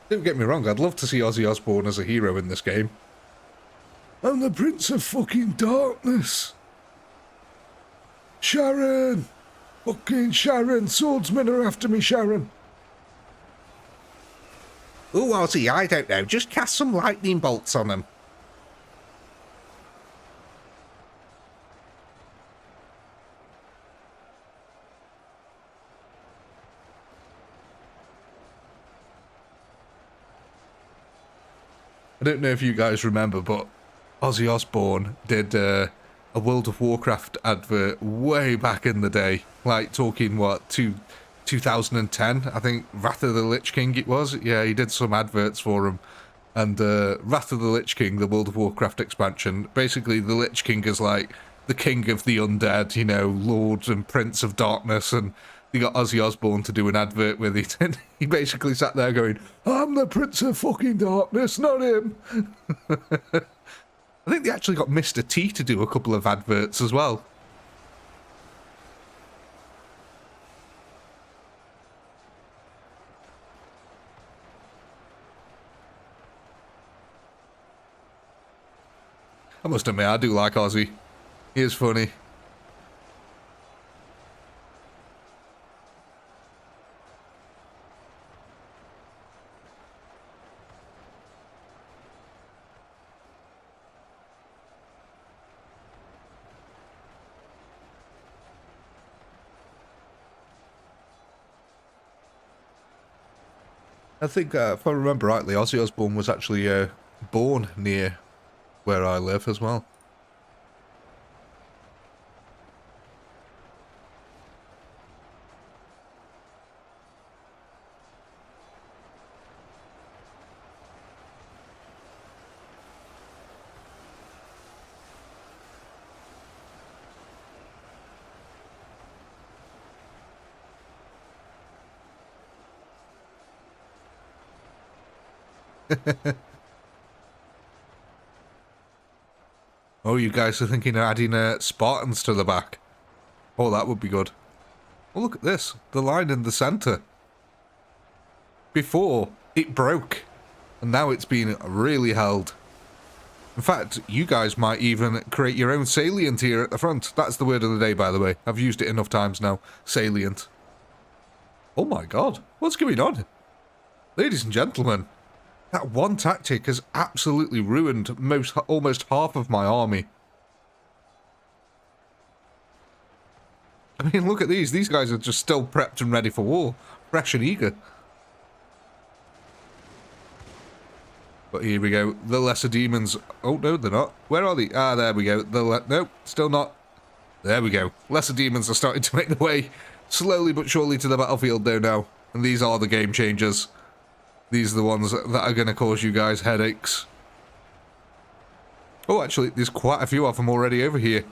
Don't get me wrong, I'd love to see Ozzy Osbourne as a hero in this game. I'm the Prince of fucking Darkness. Sharon! Fucking Sharon! Swordsmen are after me, Sharon! Oh, Ozzy, I don't know. Just cast some lightning bolts on them. I don't know if you guys remember, but Ozzy Osbourne did a World of Warcraft advert way back in the day. Like, talking, what, 2010? I think Wrath of the Lich King it was. Yeah, he did some adverts for him. And Wrath of the Lich King, the World of Warcraft expansion, basically the Lich King is like the king of the undead, you know, Lord and Prince of Darkness, and they got Ozzy Osbourne to do an advert with it, and he basically sat there going, I'm the Prince of fucking Darkness, not him. I think they actually got Mr. T to do a couple of adverts as well. I must admit, I do like Ozzy. He is funny. I think, if I remember rightly, Ozzy Osbourne was actually born near where I live as well. Oh, you guys are thinking of adding Spartans to the back. Oh, that would be good. Oh, look at this. The line in the centre. Before, it broke. And now it's been really held. In fact, you guys might even create your own salient here at the front. That's the word of the day, by the way. I've used it enough times now. Salient. Oh my god. What's going on? Ladies and gentlemen. That one tactic has absolutely ruined almost half of my army. I mean, look at these. These guys are just still prepped and ready for war. Fresh and eager. But here we go. The lesser demons. Oh, no, they're not. Where are they? Ah, there we go. Nope, still not. There we go. Lesser demons are starting to make their way slowly but surely to the battlefield there now. And these are the game changers. These are the ones that are going to cause you guys headaches. Oh, actually, there's quite a few of them already over here.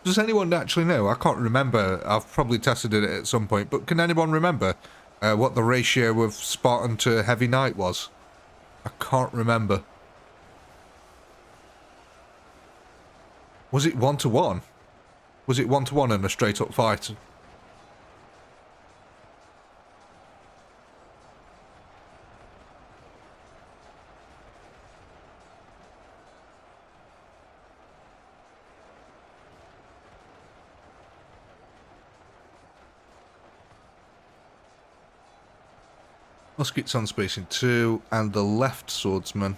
Does anyone actually know? I can't remember. I've probably tested it at some point. But can anyone remember what the ratio of Spartan to Heavy Knight was? I can't remember. Was it 1-to-1? Was it 1-to-1 in a straight up fight? Muskets on spacing 2, and the left swordsman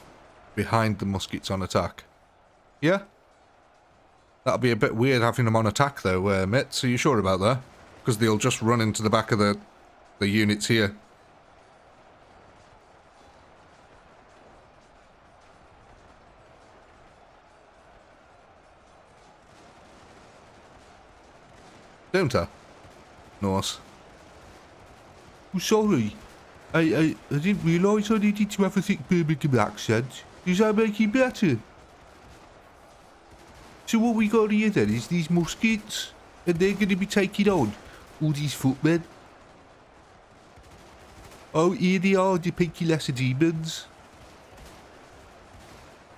behind the muskets on attack. Yeah? That'll be a bit weird having them on attack though, Mitts. Are you sure about that? Because they'll just run into the back of the units here. Don't I? Nice. Oh, sorry. I didn't realise I needed to have a thick Birmingham accent. Does that make it better? So what we got here then is these muskets, and they're going to be taking on all these footmen. Oh, here they are, the pinky lesser demons.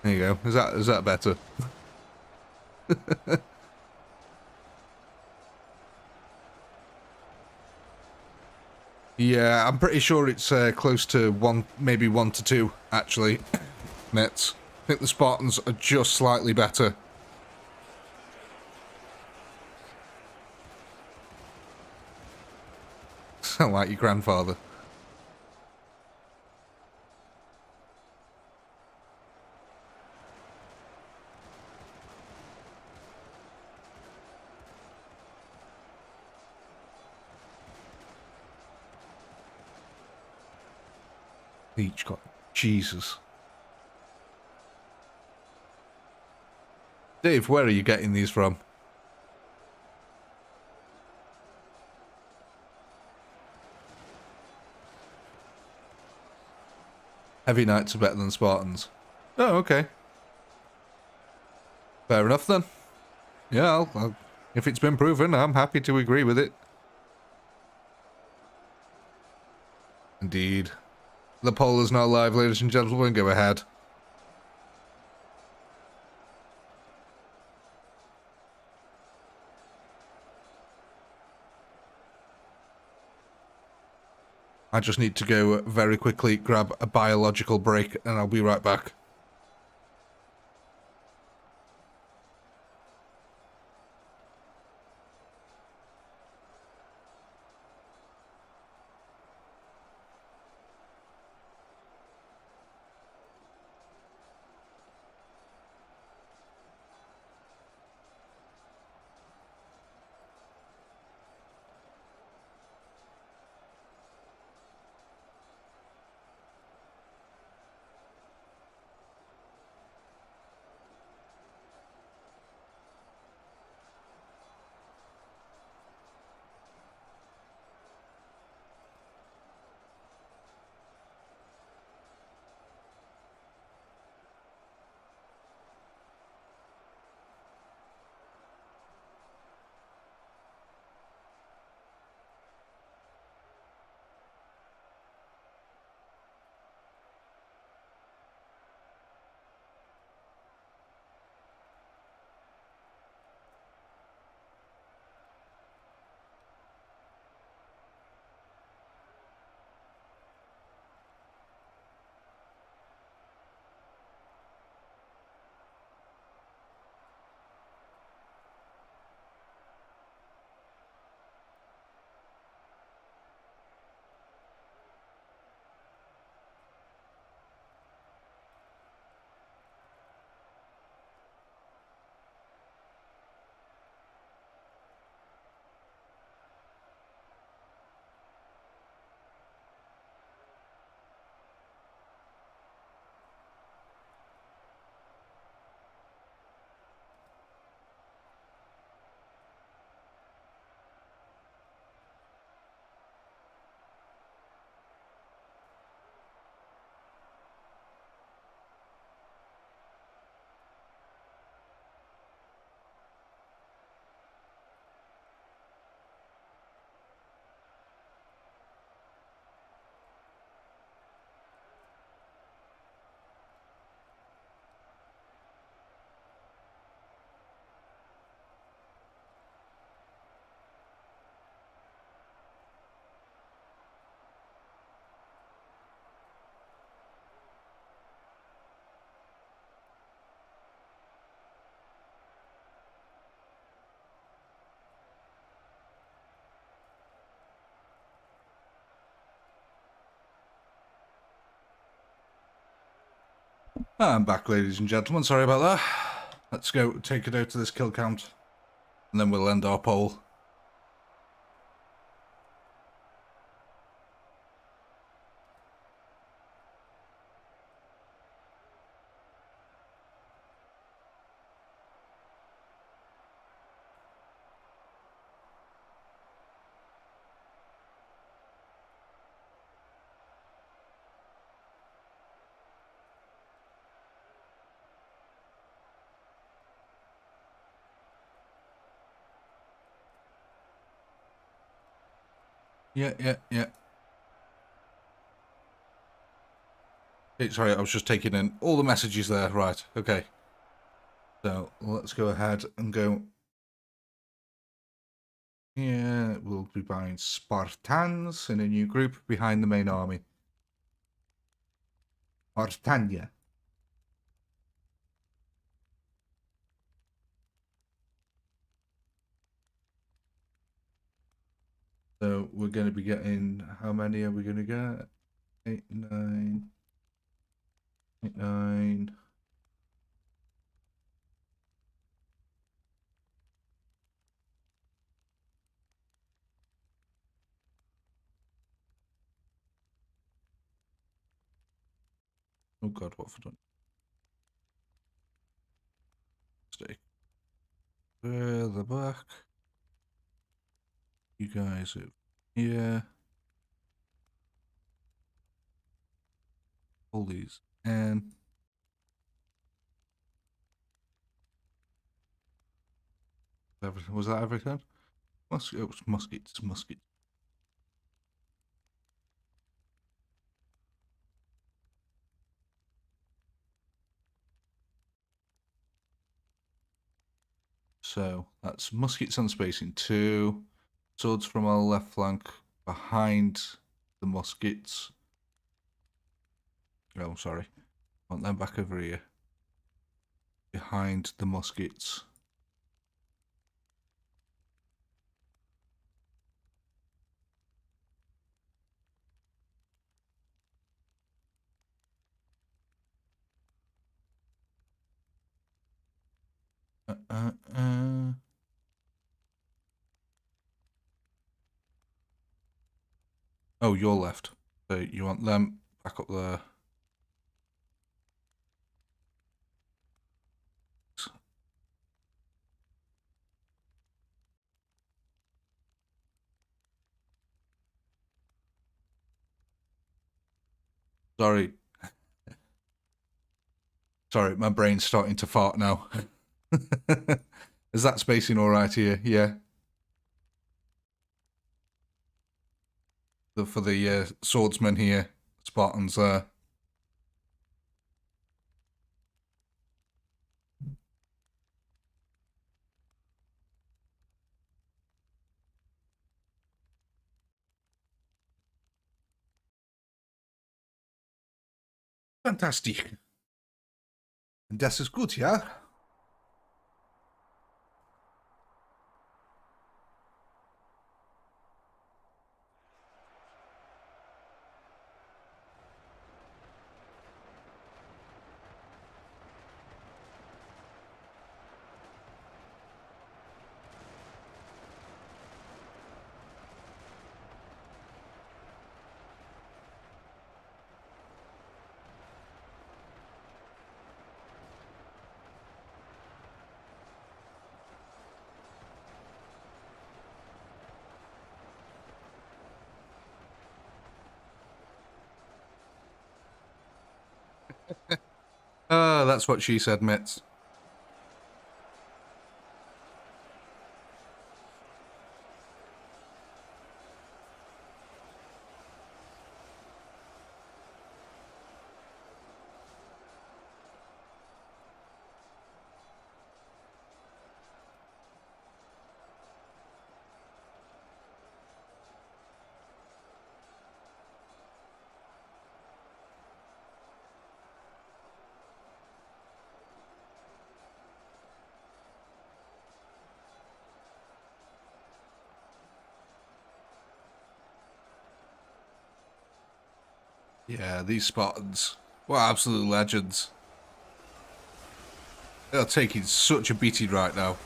There you go. Is that better? Yeah, I'm pretty sure it's close to 1, maybe 1-to-2, actually. Mitts. I think the Spartans are just slightly better. Sound like your grandfather. Each got... Jesus. Dave, where are you getting these from? Heavy Knights are better than Spartans. Oh, okay. Fair enough then. Yeah, if it's been proven, I'm happy to agree with it. Indeed. The poll is now live, ladies and gentlemen. Go ahead. I just need to go very quickly grab a biological break, and I'll be right back. I'm back, ladies and gentlemen. Sorry about that. Let's go take it out to this kill count, and then we'll end our poll. Yeah. Hey, sorry, I was just taking in all the messages there. Right, okay. So let's go ahead and go. Yeah, we'll be buying Spartans in a new group behind the main army. Spartania. So we're going to be getting, how many are we going to get? 8, 9, 8, 9. Oh God, what have I done? Stay further back. You guys are here. All these. And everything. Was that everything? It was muskets. So that's muskets on spacing 2. Swords from our left flank behind the muskets. Oh, sorry. I want them back over here. Behind the muskets. Oh, you're left. So you want them back up there. Sorry. Sorry, my brain's starting to fart now. Is that spacing all right here? Yeah. For the swordsman here, Spartans there. Fantastic. And das ist gut, ja? That's what she said, Mitz. Yeah, these Spartans were absolute legends. They're taking such a beating right now.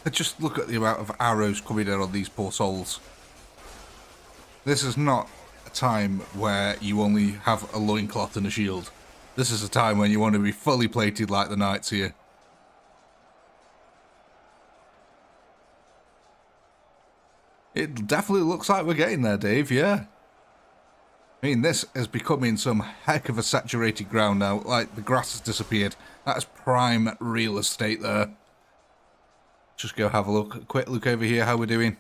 Just look at the amount of arrows coming in on these poor souls. This is not a time where you only have a loincloth and a shield. This is a time when you want to be fully plated like the knights here. It definitely looks like we're getting there, Dave, yeah. I mean, this is becoming some heck of a saturated ground now. Like, the grass has disappeared. That's prime real estate there. Just go have a look. A quick look over here, how we're doing.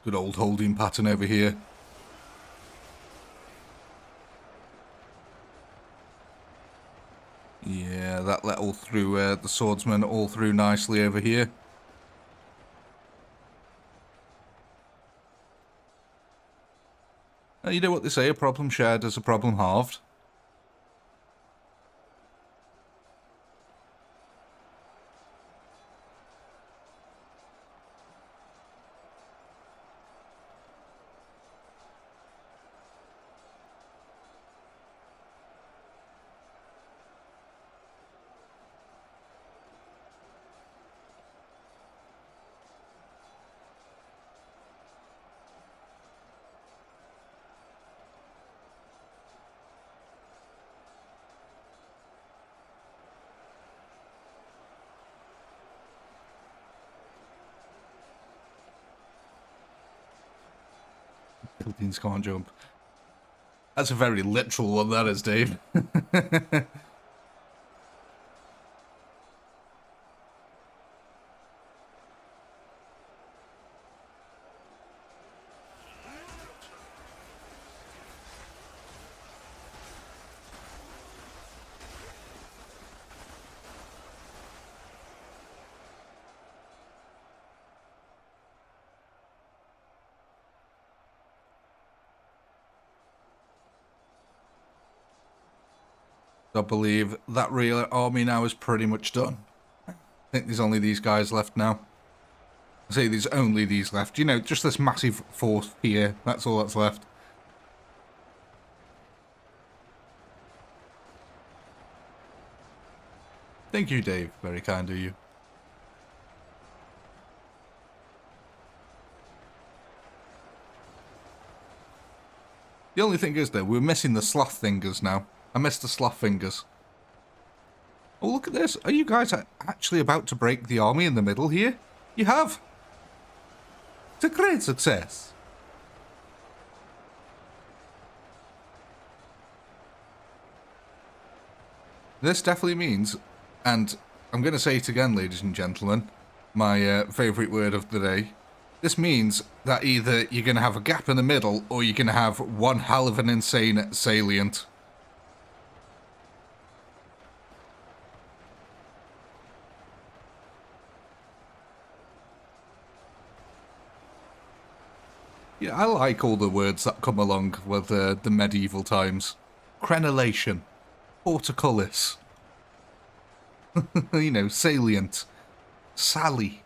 Good old holding pattern over here. Yeah, that let all through the swordsman all through nicely over here. You know what they say, a problem shared is a problem halved. Buildings can't jump. That's a very literal one, that is, Dave. I believe that real army now is pretty much done. I think there's only these guys left now. I say there's only these left. You know, just this massive force here. That's all that's left. Thank you, Dave. Very kind of you. The only thing is, though, we're missing the sloth fingers now. I missed the sloth fingers. Oh, look at this. Are you guys actually about to break the army in the middle here? You have. It's a great success. This definitely means, and I'm going to say it again, ladies and gentlemen, my favourite word of the day. This means that either you're going to have a gap in the middle or you're going to have one hell of an insane salient. Yeah, I like all the words that come along with the medieval times. Crenellation, portcullis, you know, salient, sally.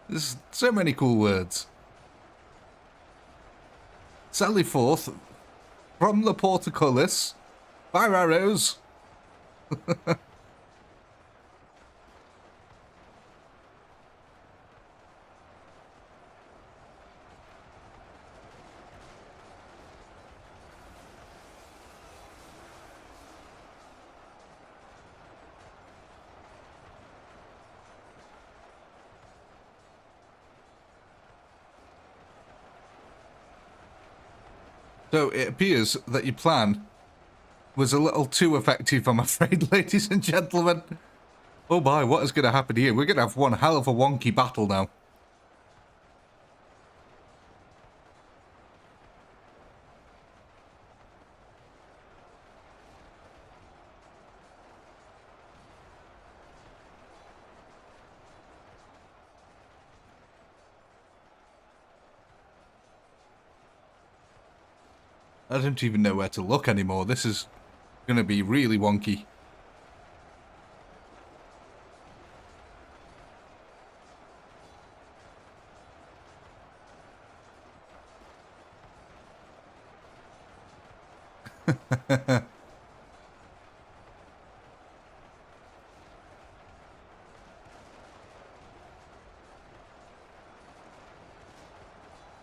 There's so many cool words. Sally forth from the portcullis, fire arrows. So it appears that your plan was a little too effective, I'm afraid, ladies and gentlemen. Oh my, what is going to happen here? We're going to have one hell of a wonky battle now. I don't even know where to look anymore. This is going to be really wonky.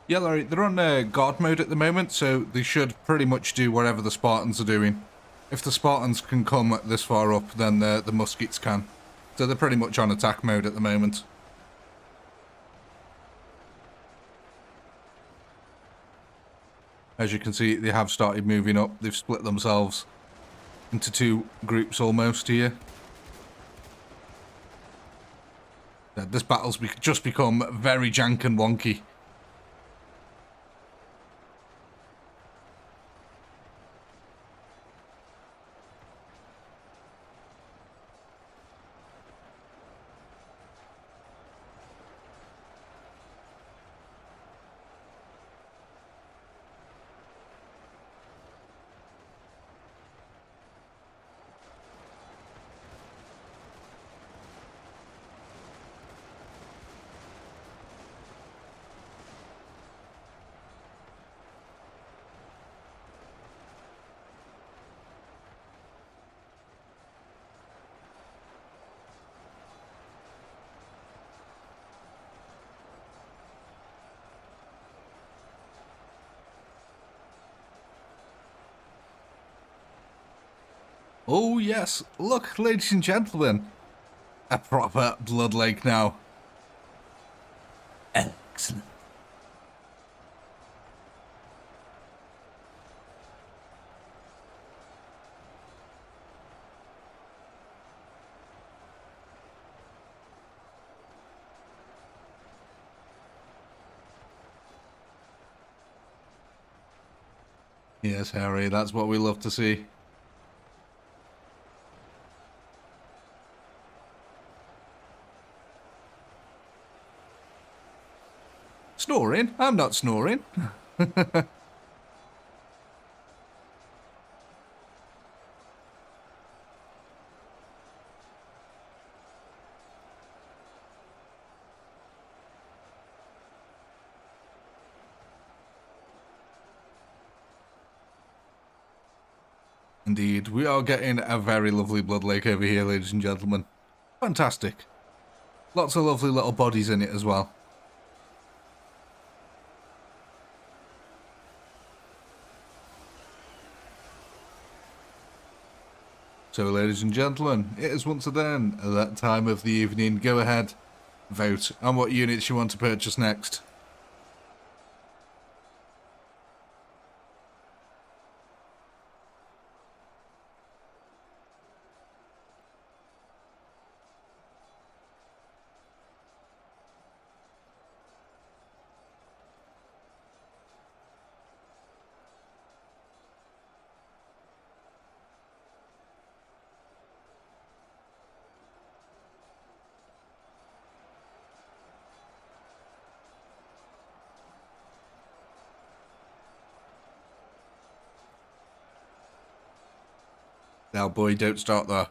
Yeah, Larry, they're on guard mode at the moment, so they should pretty much do whatever the Spartans are doing. If the Spartans can come this far up, then the muskets can. So they're pretty much on attack mode at the moment. As you can see, they have started moving up. They've split themselves into two groups almost here. This battle's just become very jank and wonky. Oh yes, look, ladies and gentlemen. A proper blood lake now. Excellent. Yes, Harry, that's what we love to see. Snoring? I'm not snoring. Indeed, we are getting a very lovely blood lake over here, ladies and gentlemen. Fantastic. Lots of lovely little bodies in it as well. So, ladies and gentlemen, it is once again that time of the evening. Go ahead, vote on what units you want to purchase next. Now, boy, don't start there.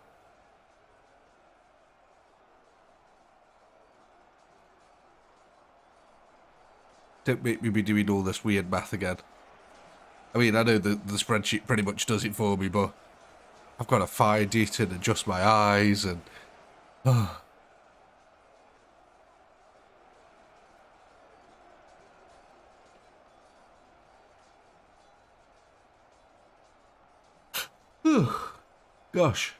Don't make me be doing all this weird math again. I mean, I know the spreadsheet pretty much does it for me, but I've got to find it and adjust my eyes and... Gosh.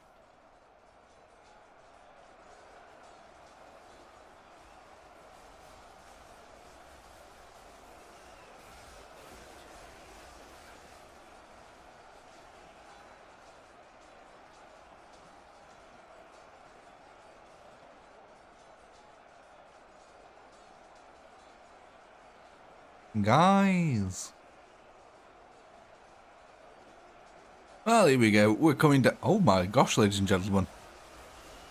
Guys. Well, here we go. We're coming down. Oh my gosh, ladies and gentlemen.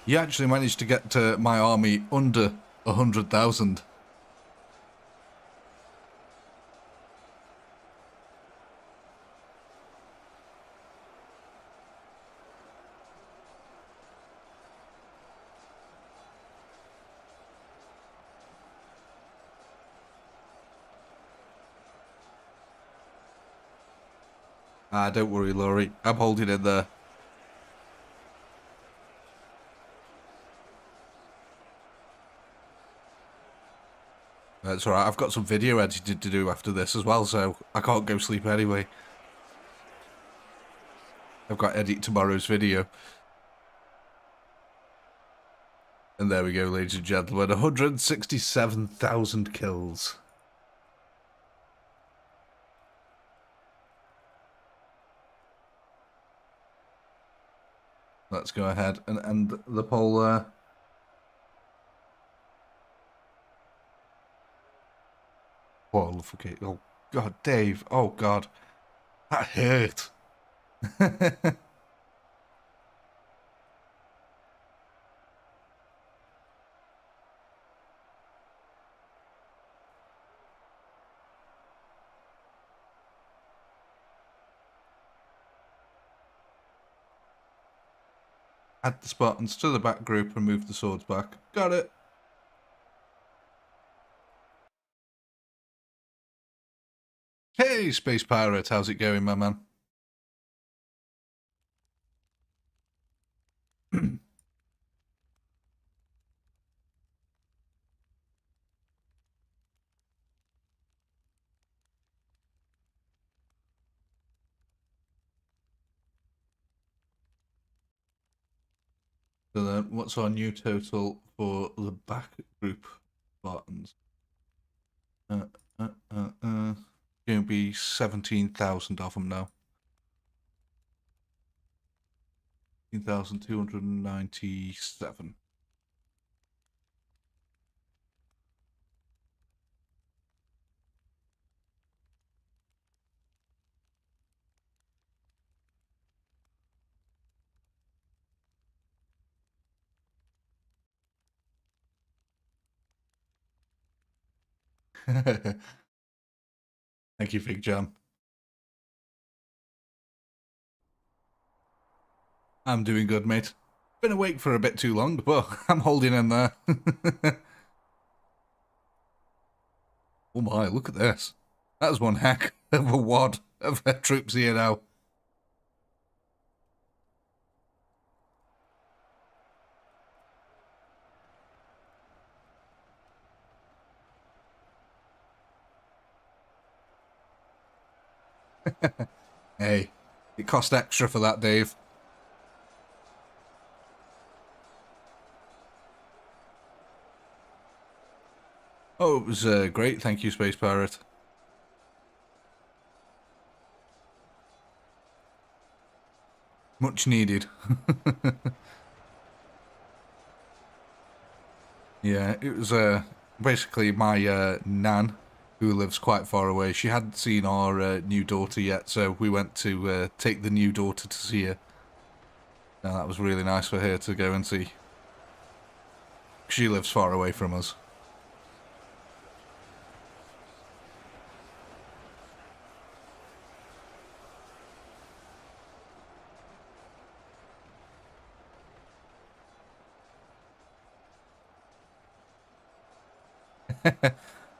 You actually managed to get my army under 100,000. Ah, don't worry, Laurie. I'm holding in there. That's alright. I've got some video editing to do after this as well, so I can't go sleep anyway. I've got to edit tomorrow's video. And there we go, ladies and gentlemen. 167,000 kills. Let's go ahead and end the poll there. Qualification. Oh, God, Dave. Oh, God. That hurt. Add the Spartans to the back group and move the swords back. Got it. Hey, Space Pirate. How's it going, my man? So then, what's our new total for the back group Spartans? Going to be 17,000 of them now. 17,297. Thank you, Big Jam. I'm doing good, mate. Been awake for a bit too long, but I'm holding in there. Oh my, look at this. That's one heck of a wad of troops here now. Hey, it cost extra for that, Dave. Oh, it was great. Thank you, Space Pirate. Much needed. Yeah, it was basically my nan, who lives quite far away. She hadn't seen our new daughter yet, so we went to take the new daughter to see her. Now, that was really nice for her to go and see. She lives far away from us.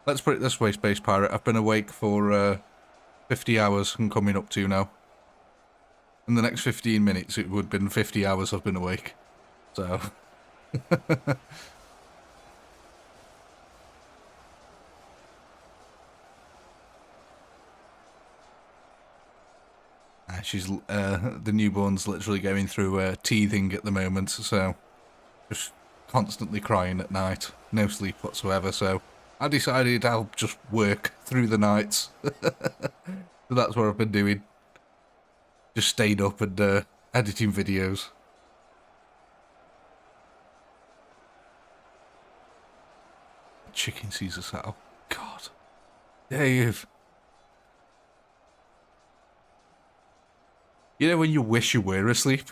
Let's put it this way, Space Pirate. I've been awake for 50 hours and coming up to now. In the next 15 minutes, it would have been 50 hours I've been awake. So... She's the newborn's literally going through teething at the moment, so just constantly crying at night, no sleep whatsoever. So I decided I'll just work through the nights. So that's what I've been doing. Just stayed up and editing videos. Chicken Caesar saddle. God, Dave. You know when you wish you were asleep?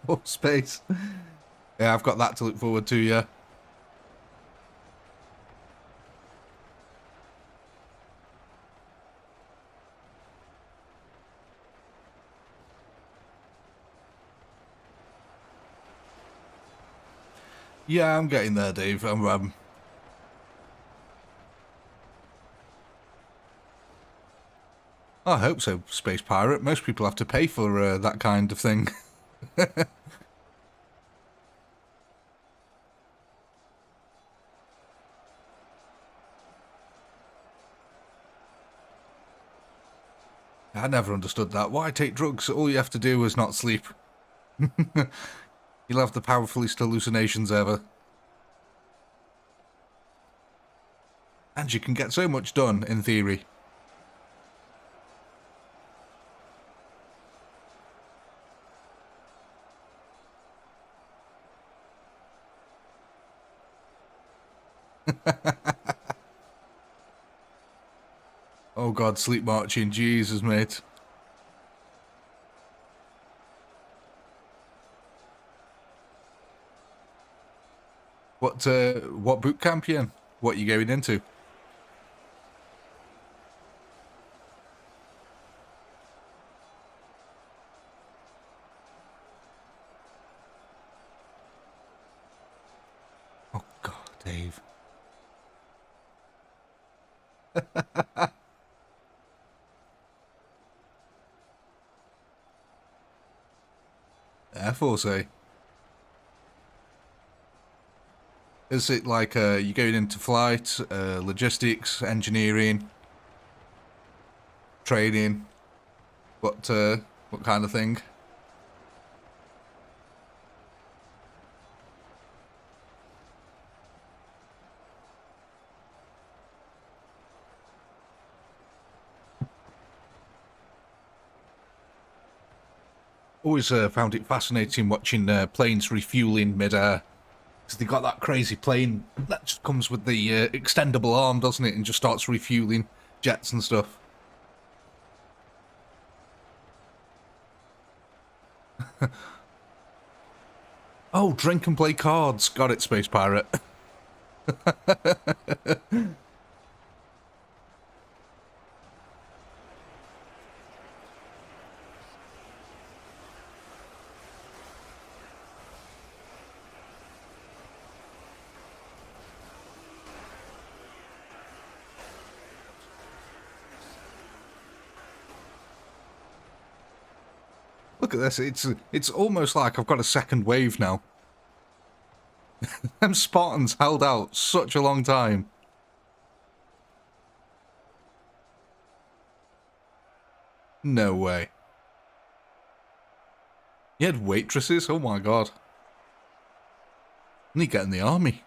More space. Yeah, I've got that to look forward to, yeah. Yeah, I'm getting there, Dave. I hope so, Space Pirate. Most people have to pay for that kind of thing. I never understood that. Why take drugs? All you have to do is not sleep. You'll have the powerfulest hallucinations ever. And you can get so much done, in theory. Oh god, sleep marching. Jesus, mate. What boot camp you in? What you going into? Oh god, Dave. Air Force, eh? Is it like you going into flight, logistics, engineering, training? What kind of thing? Always found it fascinating watching planes refueling mid-air. Because they got that crazy plane that just comes with the extendable arm, doesn't it? And just starts refueling jets and stuff. Oh, drink and play cards. Got it, Space Pirate. Look at this. It's almost like I've got a second wave now. Them Spartans held out such a long time. No way. You had waitresses? Oh my god. And you get in the army.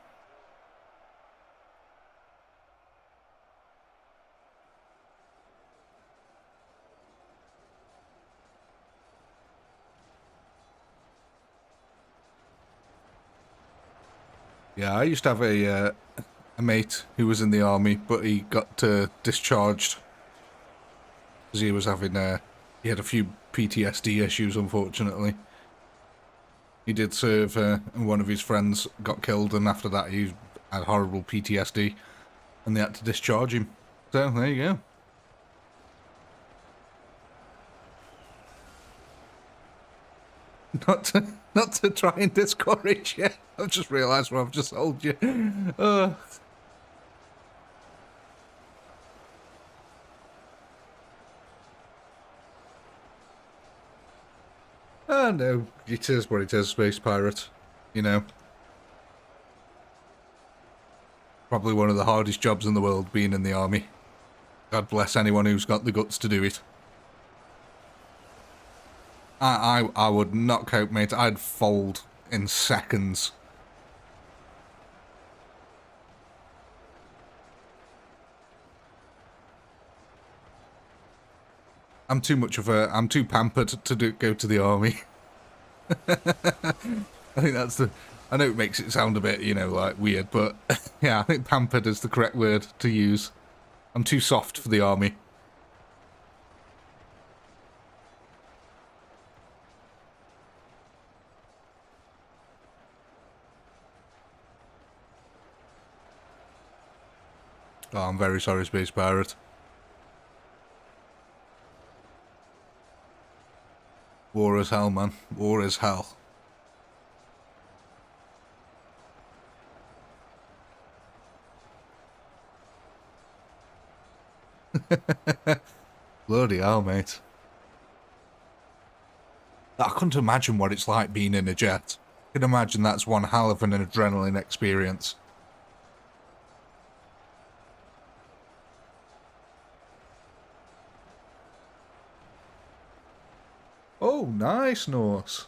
Yeah, I used to have a mate who was in the army, but he got discharged because he was having he had a few PTSD issues, unfortunately. He did serve, and one of his friends got killed, and after that he had horrible PTSD, and they had to discharge him. So there you go. Not to try and discourage you. I've just realised what I've just told you. No, it is what it is, Space Pirate. You know. Probably one of the hardest jobs in the world, being in the army. God bless anyone who's got the guts to do it. I would not cope, mate. I'd fold in seconds. I'm too pampered to go to the army. I think that's I know it makes it sound a bit, you know, like weird, but yeah, I think pampered is the correct word to use. I'm too soft for the army. Oh, I'm very sorry, Space Pirate. War as hell, man. War as hell. Bloody hell, mate. I couldn't imagine what it's like being in a jet. I can imagine that's one hell of an adrenaline experience. Oh, nice, Norse.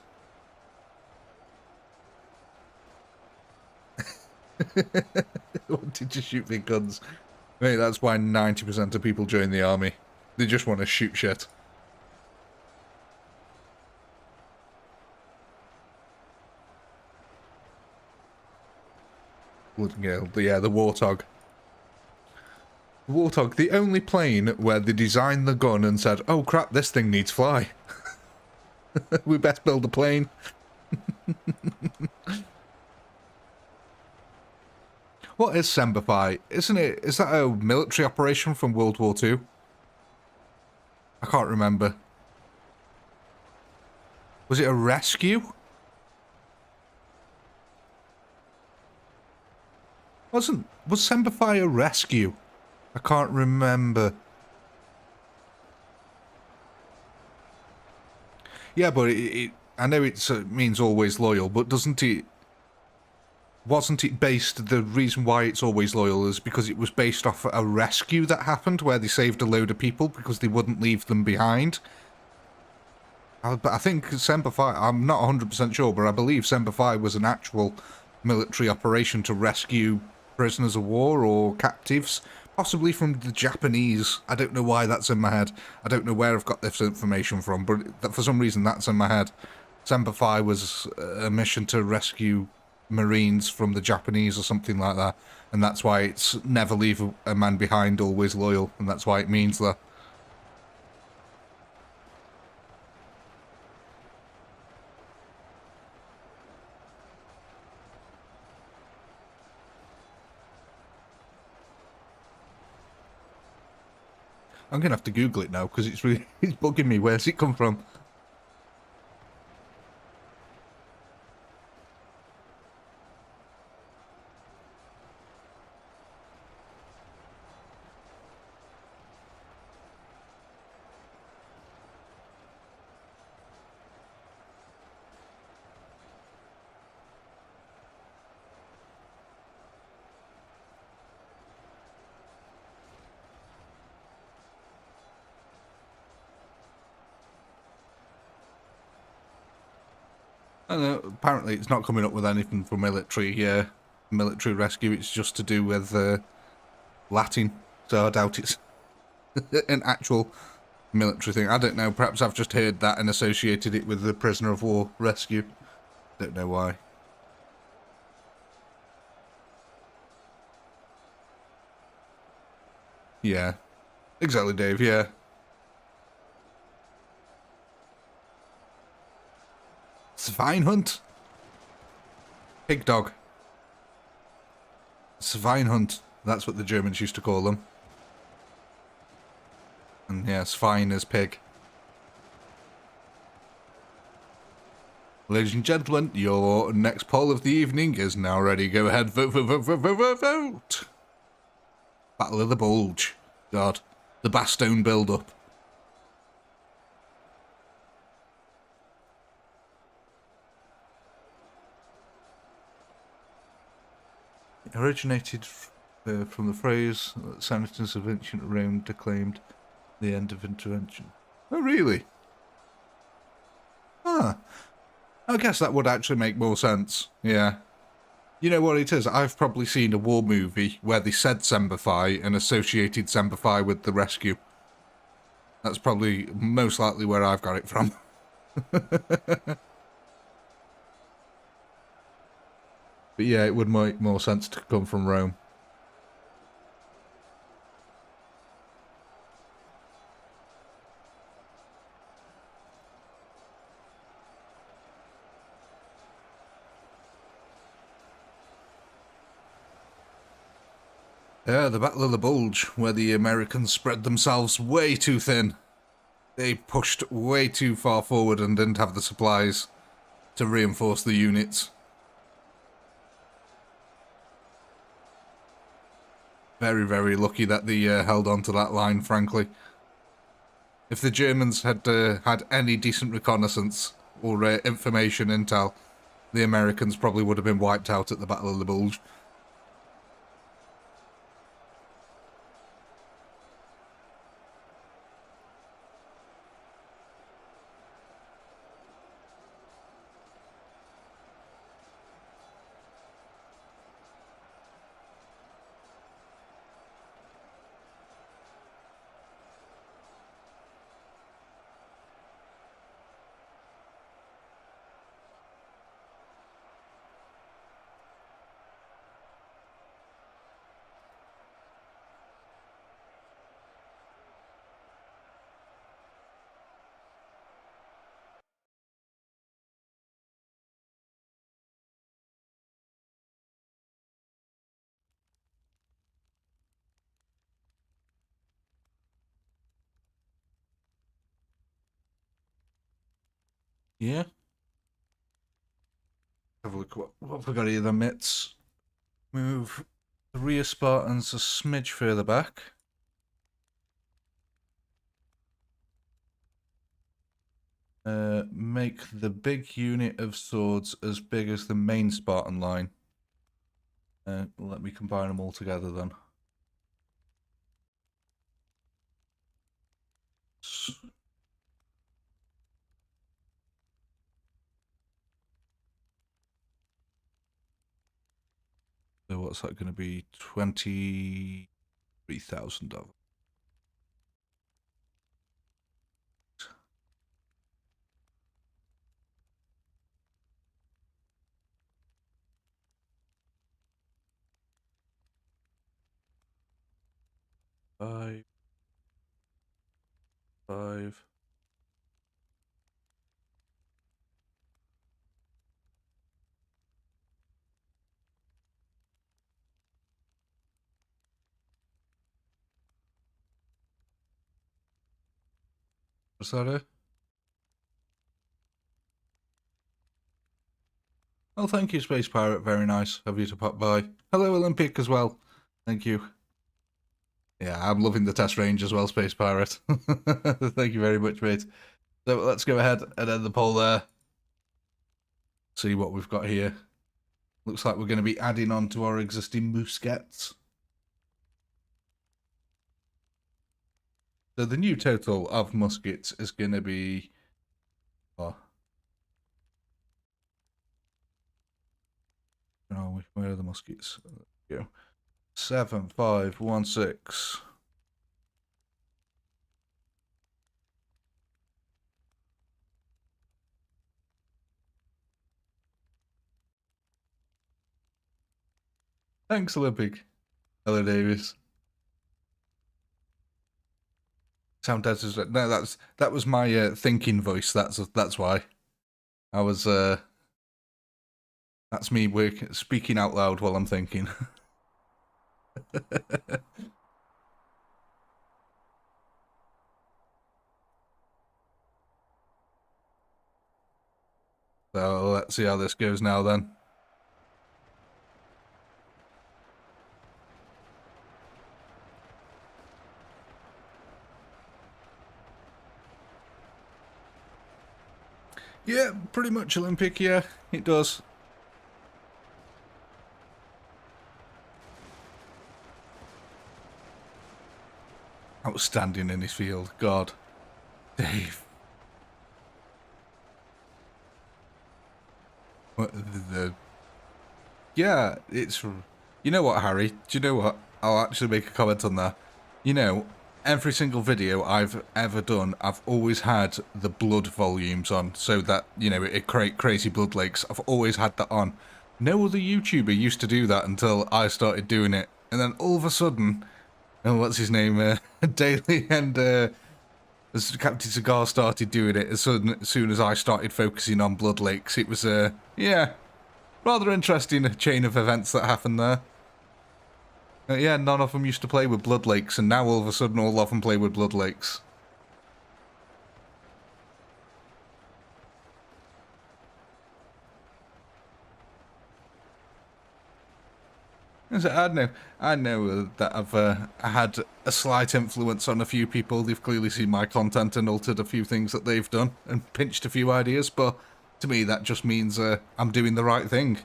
Wanted to shoot big guns. Mate, that's why 90% of people join the army. They just want to shoot shit. Yeah, the Warthog. The Warthog, the only plane where they designed the gun and said, oh crap, this thing needs fly. We best build a plane. What is Sandbox? Isn't it? Is that a military operation from World War II? I can't remember. Was it a rescue? Was Sandbox a rescue? I can't remember. Yeah, but I know it means always loyal, but doesn't it... Wasn't it based... The reason why it's always loyal is because it was based off a rescue that happened where they saved a load of people because they wouldn't leave them behind. But I think Sandbox... I'm not 100% sure, but I believe Sandbox was an actual military operation to rescue prisoners of war or captives. Possibly from the Japanese. I don't know why that's in my head. I don't know where I've got this information from, but for some reason that's in my head. Sandbox was a mission to rescue Marines from the Japanese or something like that, and that's why it's never leave a man behind, always loyal, and that's why it means that. I'm gonna have to Google it now because it's really it's bugging me. Where's it come from? I don't know, apparently it's not coming up with anything for military rescue. It's just to do with Latin, so I doubt it's an actual military thing. I don't know, perhaps I've just heard that and associated it with the prisoner of war rescue. Don't know why. Yeah. Exactly, Dave, yeah. Schweinhund? Pig dog. Schweinhund. That's what the Germans used to call them. And yeah, Schwein is pig. Ladies and gentlemen, your next poll of the evening is now ready. Go ahead, vote, vote, vote, vote, vote, vote, vote. Battle of the Bulge. God. The Bastogne build-up. It originated from the phrase that senators of ancient Rome declaimed the end of intervention. Oh, really? Huh. I guess that would actually make more sense. Yeah. You know what it is? I've probably seen a war movie where they said Sandbox and associated Sandbox with the rescue. That's probably most likely where I've got it from. But yeah, it would make more sense to come from Rome. Yeah, the Battle of the Bulge, where the Americans spread themselves way too thin. They pushed way too far forward and didn't have the supplies to reinforce the units. Very, very lucky that they held on to that line, frankly. If the Germans had had any decent reconnaissance or information intel, the Americans probably would have been wiped out at the Battle of the Bulge. Yeah. Have a look at what have we got here, the mitts. Move the rear Spartans a smidge further back. Make the big unit of swords as big as the main Spartan line. Let me combine them all together then. So what's that going to be? 23,000 of it. Five. Was that it? Oh, thank you, Space Pirate. Very nice of you to pop by. Hello, Olympic, as well. Thank you. Yeah, I'm loving the test range as well, Space Pirate. Thank you very much, mate. So let's go ahead and end the poll there. See what we've got here. Looks like we're going to be adding on to our existing muskets. So the new total of muskets is going to be... Oh. Where are the muskets? There we go. 7516. Thanks, Olympic. Hello, Davis. Sound as no, that was my thinking voice. That's why I was. That's me speaking out loud while I'm thinking. So let's see how this goes now then. Yeah, pretty much Olympic, yeah, it does. Outstanding in his field, God. Dave. What the... Yeah, it's... You know what, Harry? Do you know what? I'll actually make a comment on that. You know, every single video I've ever done, I've always had the blood volumes on, so that, you know, it create crazy blood lakes. I've always had that on. No other YouTuber used to do that until I started doing it. And then all of a sudden, oh, what's his name? Daly and as Captain Cigar started doing it, as soon as I started focusing on blood lakes, it was, yeah, rather interesting chain of events that happened there. Yeah, none of them used to play with blood lakes, and now all of a sudden all of them play with blood lakes. So I know that I've had a slight influence on a few people. They've clearly seen my content and altered a few things that they've done and pinched a few ideas, but to me that just means I'm doing the right thing.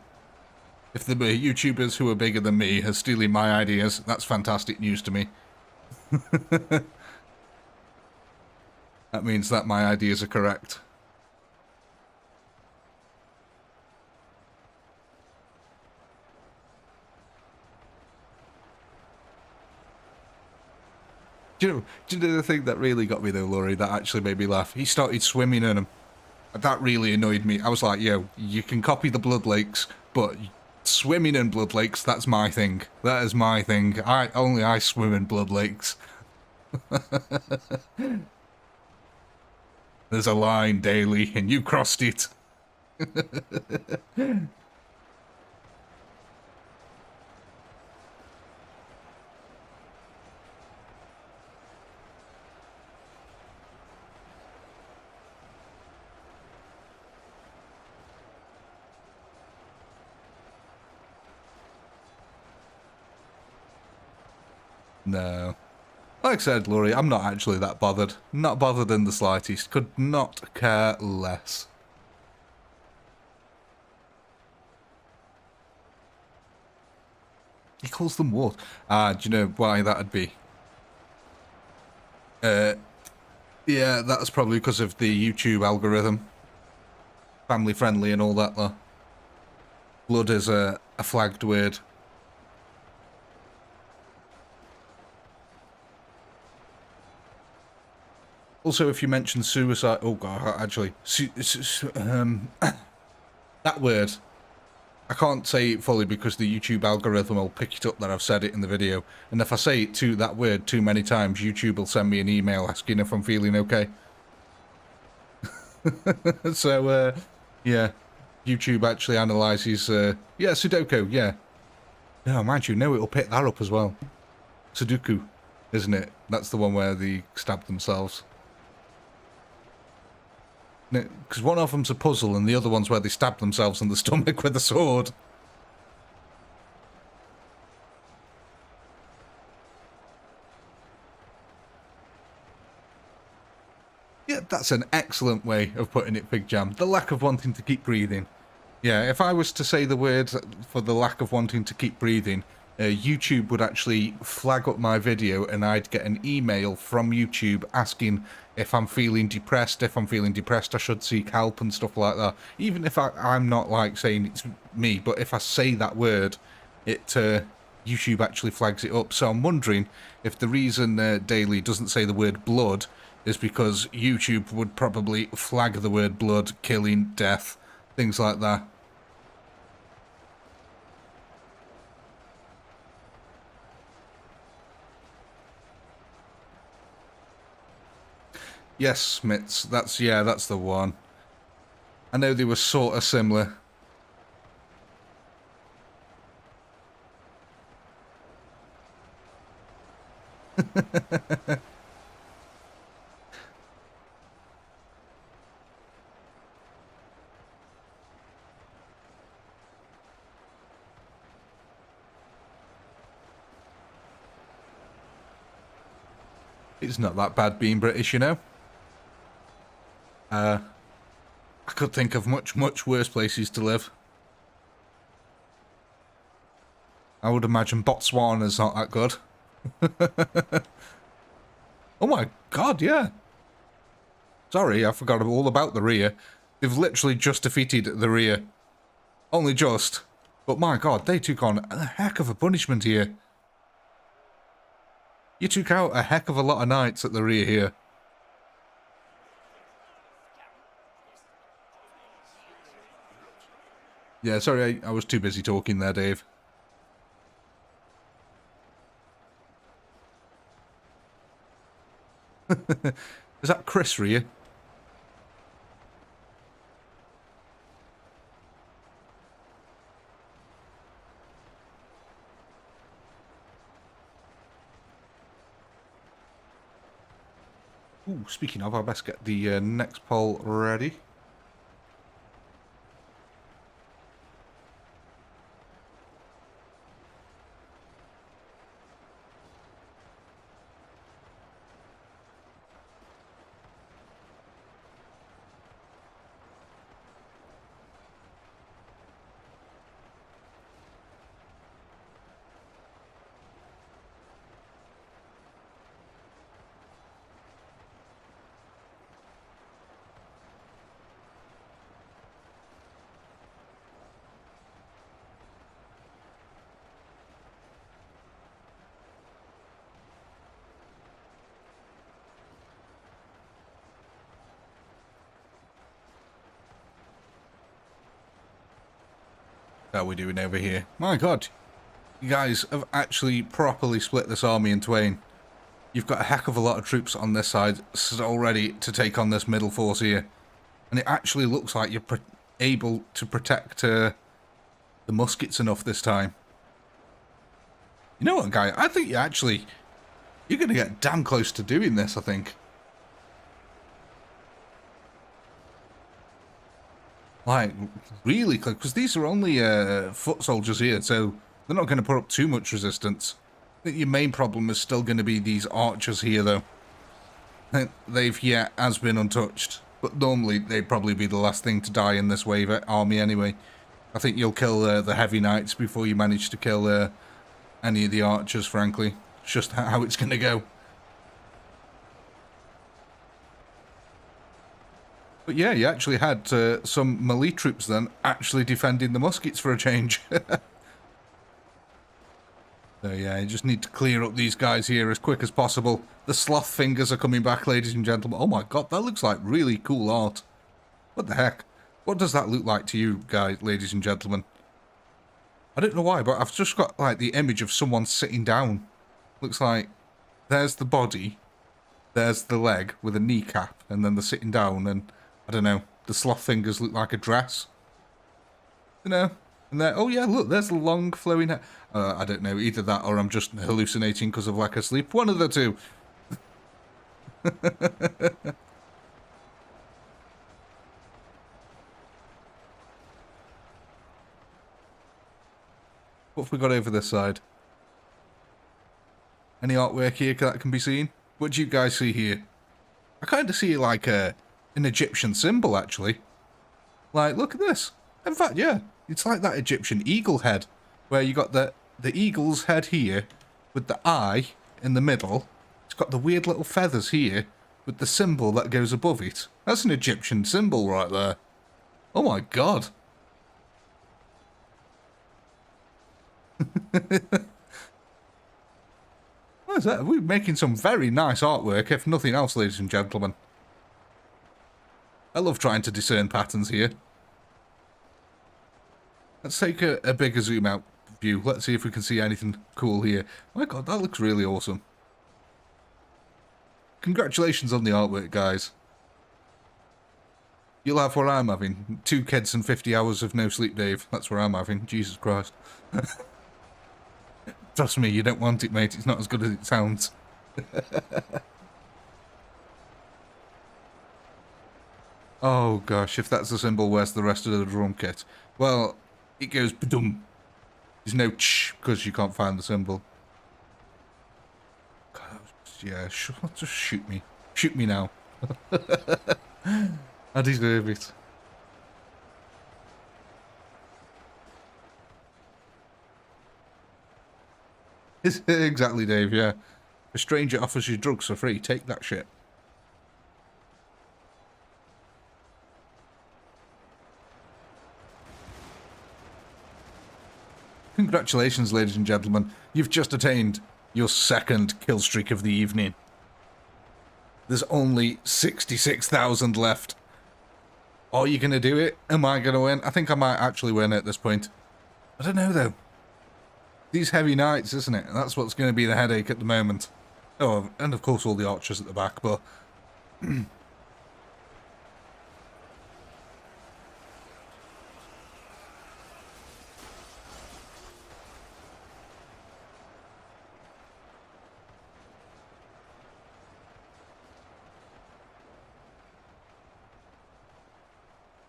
If the YouTubers who are bigger than me are stealing my ideas, that's fantastic news to me. That means that my ideas are correct. Do you know the thing that really got me though, Laurie, that actually made me laugh? He started swimming in them. That really annoyed me. I was like, yo, you can copy the blood lakes, but swimming in blood lakes, that's my thing. That is my thing. Only I swim in blood lakes. There's a line, Daily, and you crossed it. No. Like I said, Laurie, I'm not actually that bothered. Not bothered in the slightest. Could not care less. He calls them what? Do you know why that'd be? Yeah, that's probably because of the YouTube algorithm. Family friendly and all that, though. Blood is a flagged word. Also, if you mention suicide... Oh, God, actually. That word. I can't say it fully because the YouTube algorithm will pick it up that I've said it in the video. And if I say that word too many times, YouTube will send me an email asking if I'm feeling okay. So, yeah. YouTube actually analyses... yeah, Sudoku, yeah. No, mind you, no, it'll pick that up as well. Sudoku, isn't it? That's the one where they stab themselves. Because one of them's a puzzle and the other one's where they stab themselves in the stomach with a sword. Yeah, that's an excellent way of putting it, Big Jam. The lack of wanting to keep breathing. Yeah, if I was to say the word for the lack of wanting to keep breathing, YouTube would actually flag up my video and I'd get an email from YouTube asking if I'm feeling depressed. If I'm feeling depressed, I should seek help and stuff like that. Even if I'm not like saying it's me, but if I say that word, YouTube actually flags it up. So I'm wondering if the reason Daily doesn't say the word blood is because YouTube would probably flag the word blood, killing, death, things like that. Yes, Smiths. That's the one. I know they were sort of similar. It's not that bad being British, you know. I could think of much, much worse places to live. I would imagine Botswana's not that good. Oh my god, yeah. Sorry, I forgot all about the rear. They've literally just defeated the rear. Only just. But my god, they took on a heck of a punishment here. You took out a heck of a lot of knights at the rear here. Yeah, sorry, I was too busy talking there, Dave. Is that Chris rear? Ooh, speaking of, I best get the next poll ready. How are we doing over here? My god, you guys have actually properly split this army in twain. You've got a heck of a lot of troops on this side, so ready to take on this middle force here. And it actually looks like you're able to protect the muskets enough this time. You know what, guy? I think you're going to get damn close to doing this, I think. Like, really close, because these are only foot soldiers here, so they're not going to put up too much resistance. I think your main problem is still going to be these archers here, though. They've yet has been untouched, but normally they'd probably be the last thing to die in this wave army anyway. I think you'll kill the heavy knights before you manage to kill any of the archers, frankly. It's just how it's going to go. But yeah, you actually had some melee troops then actually defending the muskets for a change. So yeah, you just need to clear up these guys here as quick as possible. The sloth fingers are coming back, ladies and gentlemen. Oh my god, that looks like really cool art. What the heck? What does that look like to you guys, ladies and gentlemen? I don't know why, but I've just got like the image of someone sitting down. Looks like there's the body, there's the leg with a kneecap, and then they're sitting down, and I don't know, the sloth fingers look like a dress. You know? And there, oh yeah, look, there's the long flowing hair. I don't know, either that or I'm just hallucinating because of lack of sleep. One of the two. What have we got over this side? Any artwork here that can be seen? What do you guys see here? I kind of see like an Egyptian symbol, actually. Like, look at this. In fact, yeah, it's like that Egyptian eagle head, where you got the eagle's head here, with the eye in the middle. It's got the weird little feathers here, with the symbol that goes above it. That's an Egyptian symbol right there. Oh my god. What is that? We're making some very nice artwork, if nothing else, ladies and gentlemen. I love trying to discern patterns here. Let's take a bigger zoom out view. Let's see if we can see anything cool here. Oh my god, that looks really awesome. Congratulations on the artwork, guys. You'll have what I'm having. 2 kids and 50 hours of no sleep, Dave. That's what I'm having. Jesus Christ. Trust me, you don't want it, mate. It's not as good as it sounds. Oh gosh, if that's the symbol, where's the rest of the drum kit? Well, it goes ba-dum. There's no ch because you can't find the symbol. God, yeah, just shoot me. Shoot me now. I deserve it. Exactly, Dave, yeah. If a stranger offers you drugs for free, take that shit. Congratulations, ladies and gentlemen. You've just attained your 2nd kill streak of the evening. There's only 66,000 left. Are you going to do it? Am I going to win? I think I might actually win at this point. I don't know, though. These heavy knights, isn't it? That's what's going to be the headache at the moment. Oh, and of course all the archers at the back, but...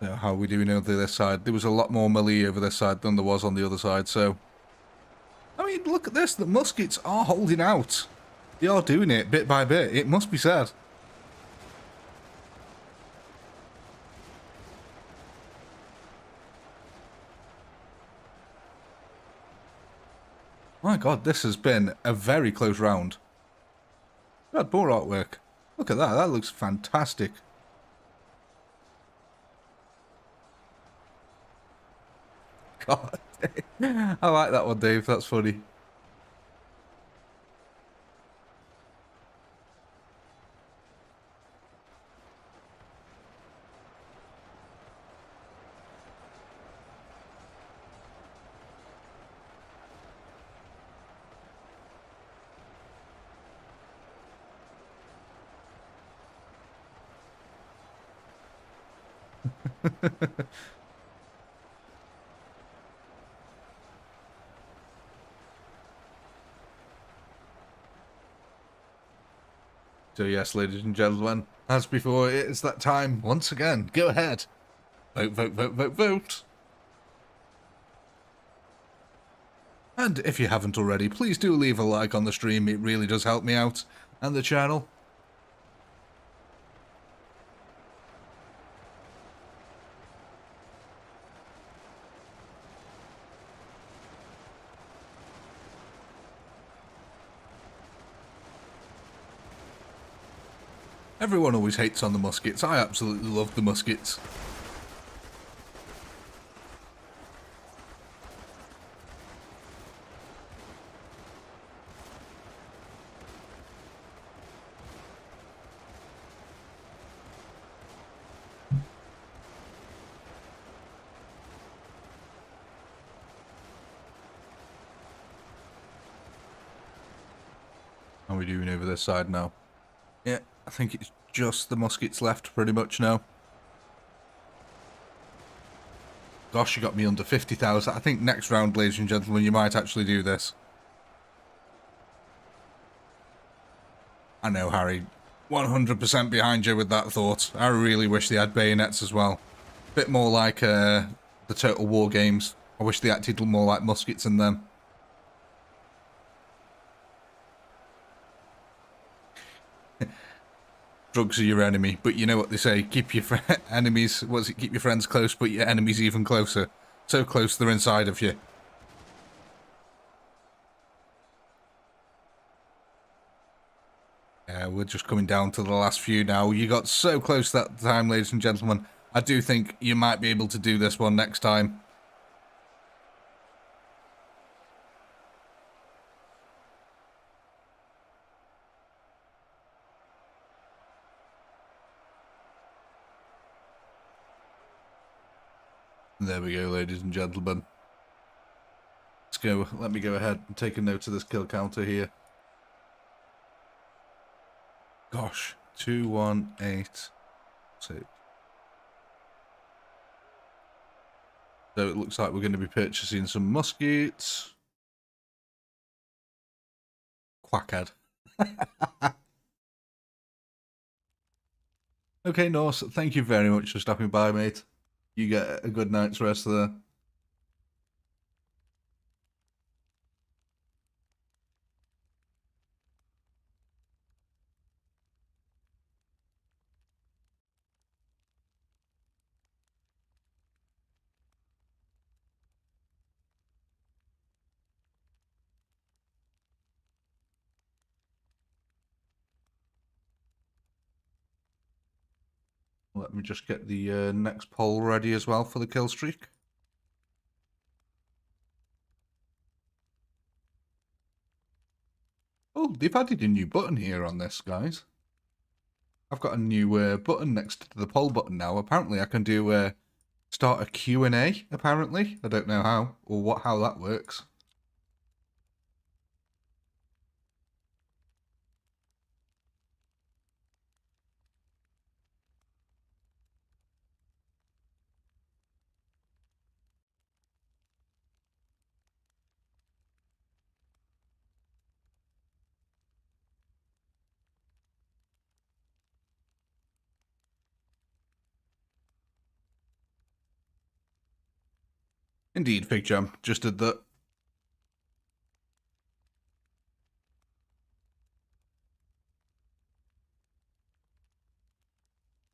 how are we doing over this side? There was a lot more melee over this side than there was on the other side, so... I mean, look at this. The muskets are holding out. They are doing it bit by bit. It must be said. My god, this has been a very close round. God, more artwork. Look at that. That looks fantastic. God, I like that one, Dave. That's funny. So yes, ladies and gentlemen, as before, it is that time once again. Go ahead. Vote, vote, vote, vote, vote. And if you haven't already, please do leave a like on the stream. It really does help me out and the channel. Everyone always hates on the muskets. I absolutely love the muskets. How are we doing over this side now? Yeah, I think it's just the muskets left pretty much now. Gosh, you got me under 50,000. I think next round, ladies and gentlemen, you might actually do this. I know, Harry. 100% behind you with that thought. I really wish they had bayonets as well. Bit more like the Total War games. I wish they acted more like muskets in them. Drugs are your enemy, but you know what they say, keep your enemies, what's it, keep your friends close, but your enemies even closer. So close they're inside of you. Yeah, we're just coming down to the last few now. You got so close that time, ladies and gentlemen. I do think you might be able to do this one next time. There we go, ladies and gentlemen. Let's go. Let me go ahead and take a note of this kill counter here. Gosh, 218. So it looks like we're going to be purchasing some muskets. Quackhead. Okay, Norse, thank you very much for stopping by, mate. You get a good night's rest there. Let me just get the next poll ready as well for the kill streak. Oh, they've added a new button here on this, guys. I've got a new button next to the poll button now. Apparently I can do start a Q&A, apparently. I don't know how, or how that works. Indeed, Fig Jam. Just did that.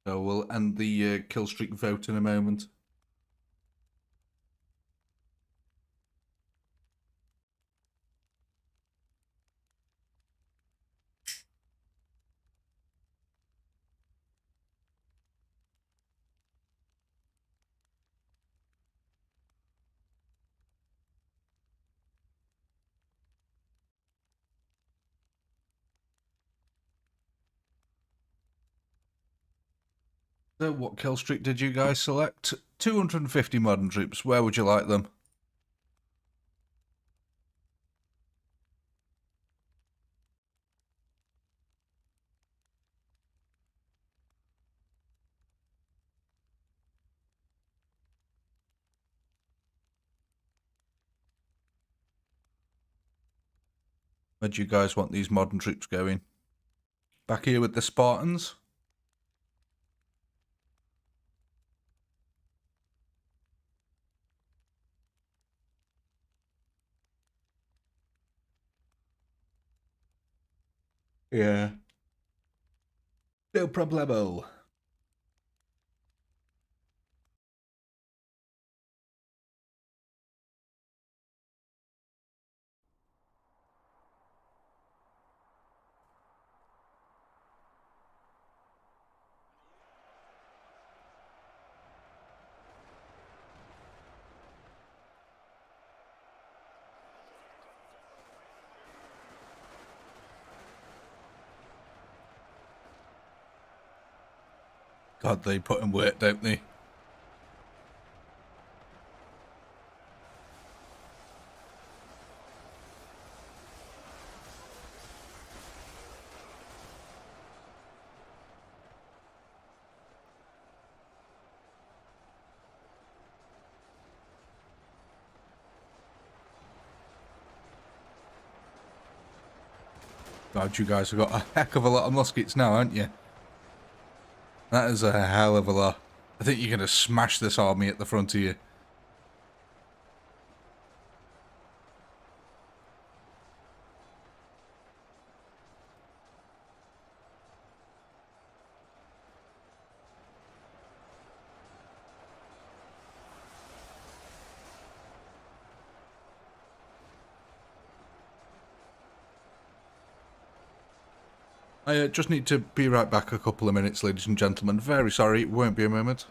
So we'll end the kill streak vote in a moment. So what kill streak did you guys select? 250 modern troops. Where would you like them? Where do you guys want these modern troops going? Back here with the Spartans? Yeah. No problemo. God, they put in work, don't they? God, you guys have got a heck of a lot of muskets now, aren't you? That is a hell of a lot. I think you're going to smash this army at the front of you. I just need to be right back a couple of minutes, ladies and gentlemen. Very sorry, it won't be a moment.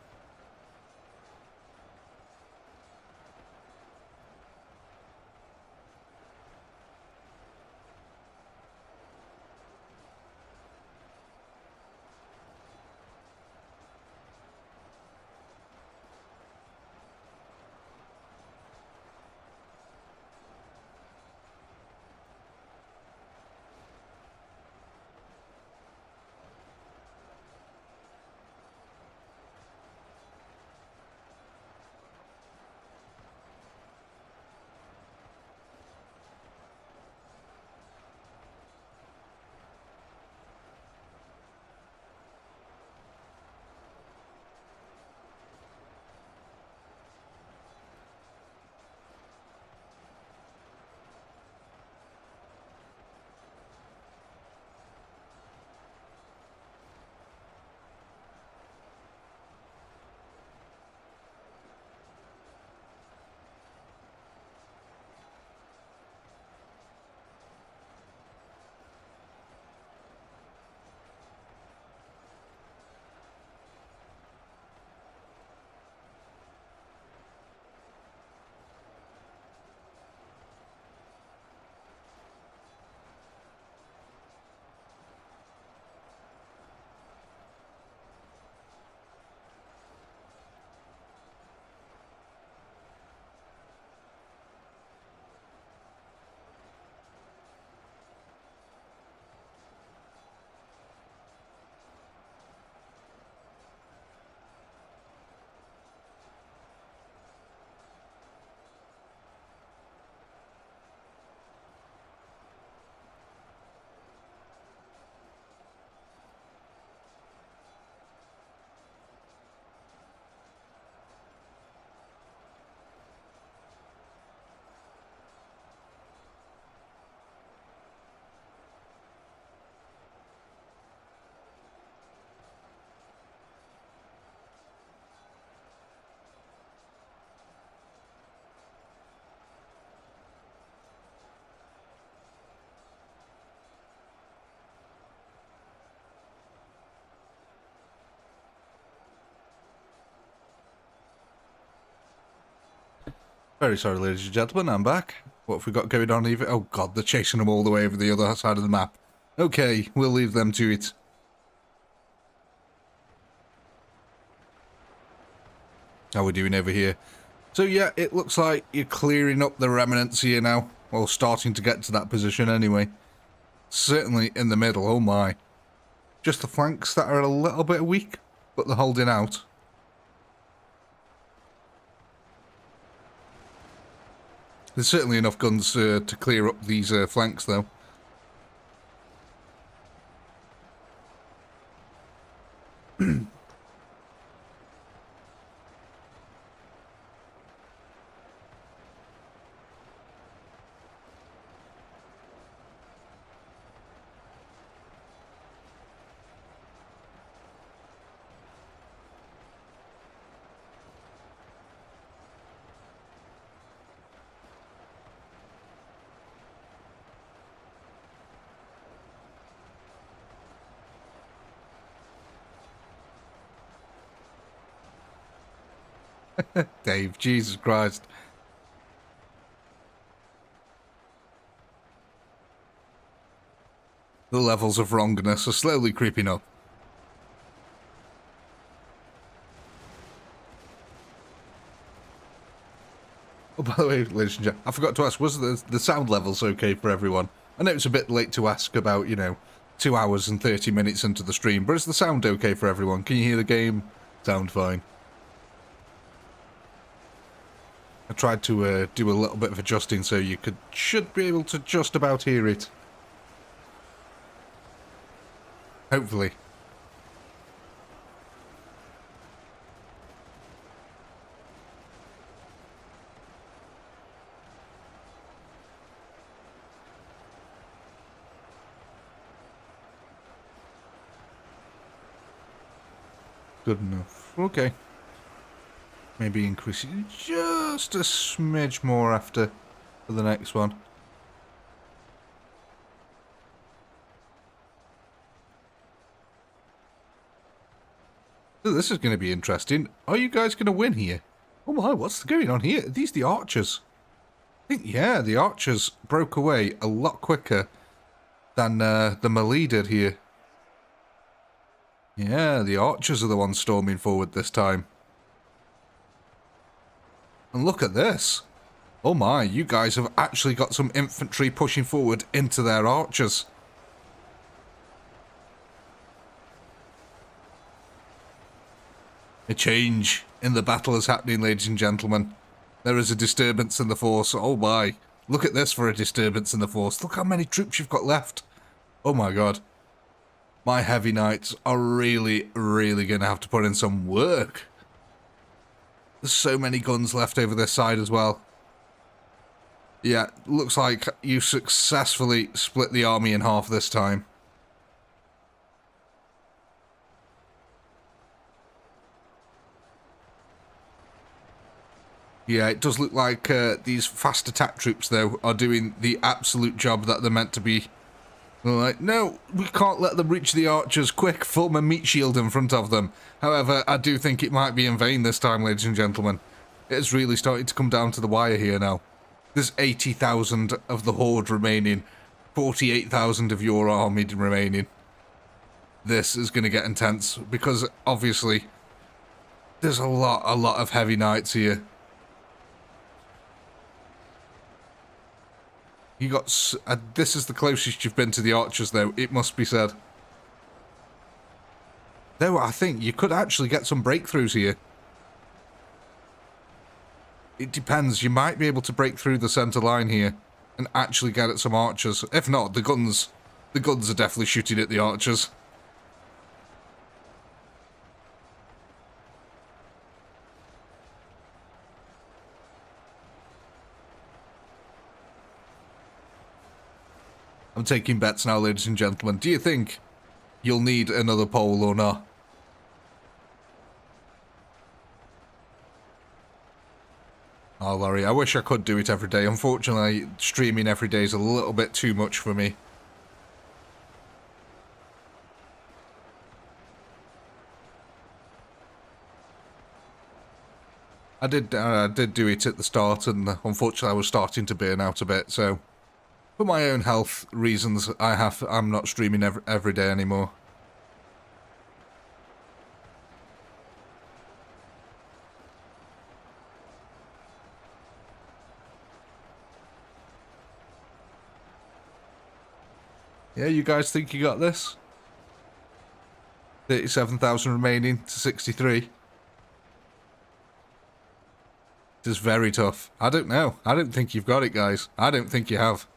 Very sorry, ladies and gentlemen, I'm back. What have we got going on even? Oh god, they're chasing them all the way over the other side of the map. Okay, we'll leave them to it. How are we doing over here? So yeah, it looks like you're clearing up the remnants here now. Well, starting to get to that position anyway. Certainly in the middle, oh my. Just the flanks that are a little bit weak, but they're holding out. There's certainly enough guns to clear up these flanks, though. Dave, Jesus Christ. The levels of wrongness are slowly creeping up. Oh, by the way, ladies and gentlemen, I forgot to ask, was the sound levels okay for everyone? I know it's a bit late to ask about, 2 hours and 30 minutes into the stream, but is the sound okay for everyone? Can you hear the game? Sound fine. I tried to do a little bit of adjusting so you should be able to just about hear it. Hopefully. Good enough. Okay. Maybe increase it just a smidge more after for the next one. So this is going to be interesting. Are you guys going to win here? Oh my, what's going on here? Are these the archers? I think, yeah, the archers broke away a lot quicker than the melee did here. Yeah, the archers are the ones storming forward this time. And look at this. Oh my, you guys have actually got some infantry pushing forward into their archers. A change in the battle is happening, ladies and gentlemen. There is a disturbance in the force. Oh my. Look at this for a disturbance in the force. Look how many troops you've got left. Oh my god. My heavy knights are really, really going to have to put in some work. There's so many guns left over this side as well. Yeah, looks like you successfully split the army in half this time. Yeah, it does look like these fast attack troops, though, are doing the absolute job that they're meant to be. They're like, no, we can't let them reach the archers. Quick, form a meat shield in front of them. However, I do think it might be in vain this time, ladies and gentlemen. It's really starting to come down to the wire here now. There's 80,000 of the horde remaining. 48,000 of your army remaining. This is going to get intense, because, obviously, there's a lot of heavy knights here. You got... this is the closest you've been to the archers, though, it must be said. Though, I think you could actually get some breakthroughs here. It depends. You might be able to break through the centre line here and actually get at some archers. If not, the guns are definitely shooting at the archers. I'm taking bets now, ladies and gentlemen. Do you think you'll need another pole or not? Oh, Laurie, I wish I could do it every day. Unfortunately, streaming every day is a little bit too much for me. I did do it at the start, and unfortunately I was starting to burn out a bit, so... For my own health reasons, I'm not streaming every day anymore. Yeah, you guys think you got this? 37,000 remaining to 63. It is very tough. I don't know. I don't think you've got it, guys. I don't think you have.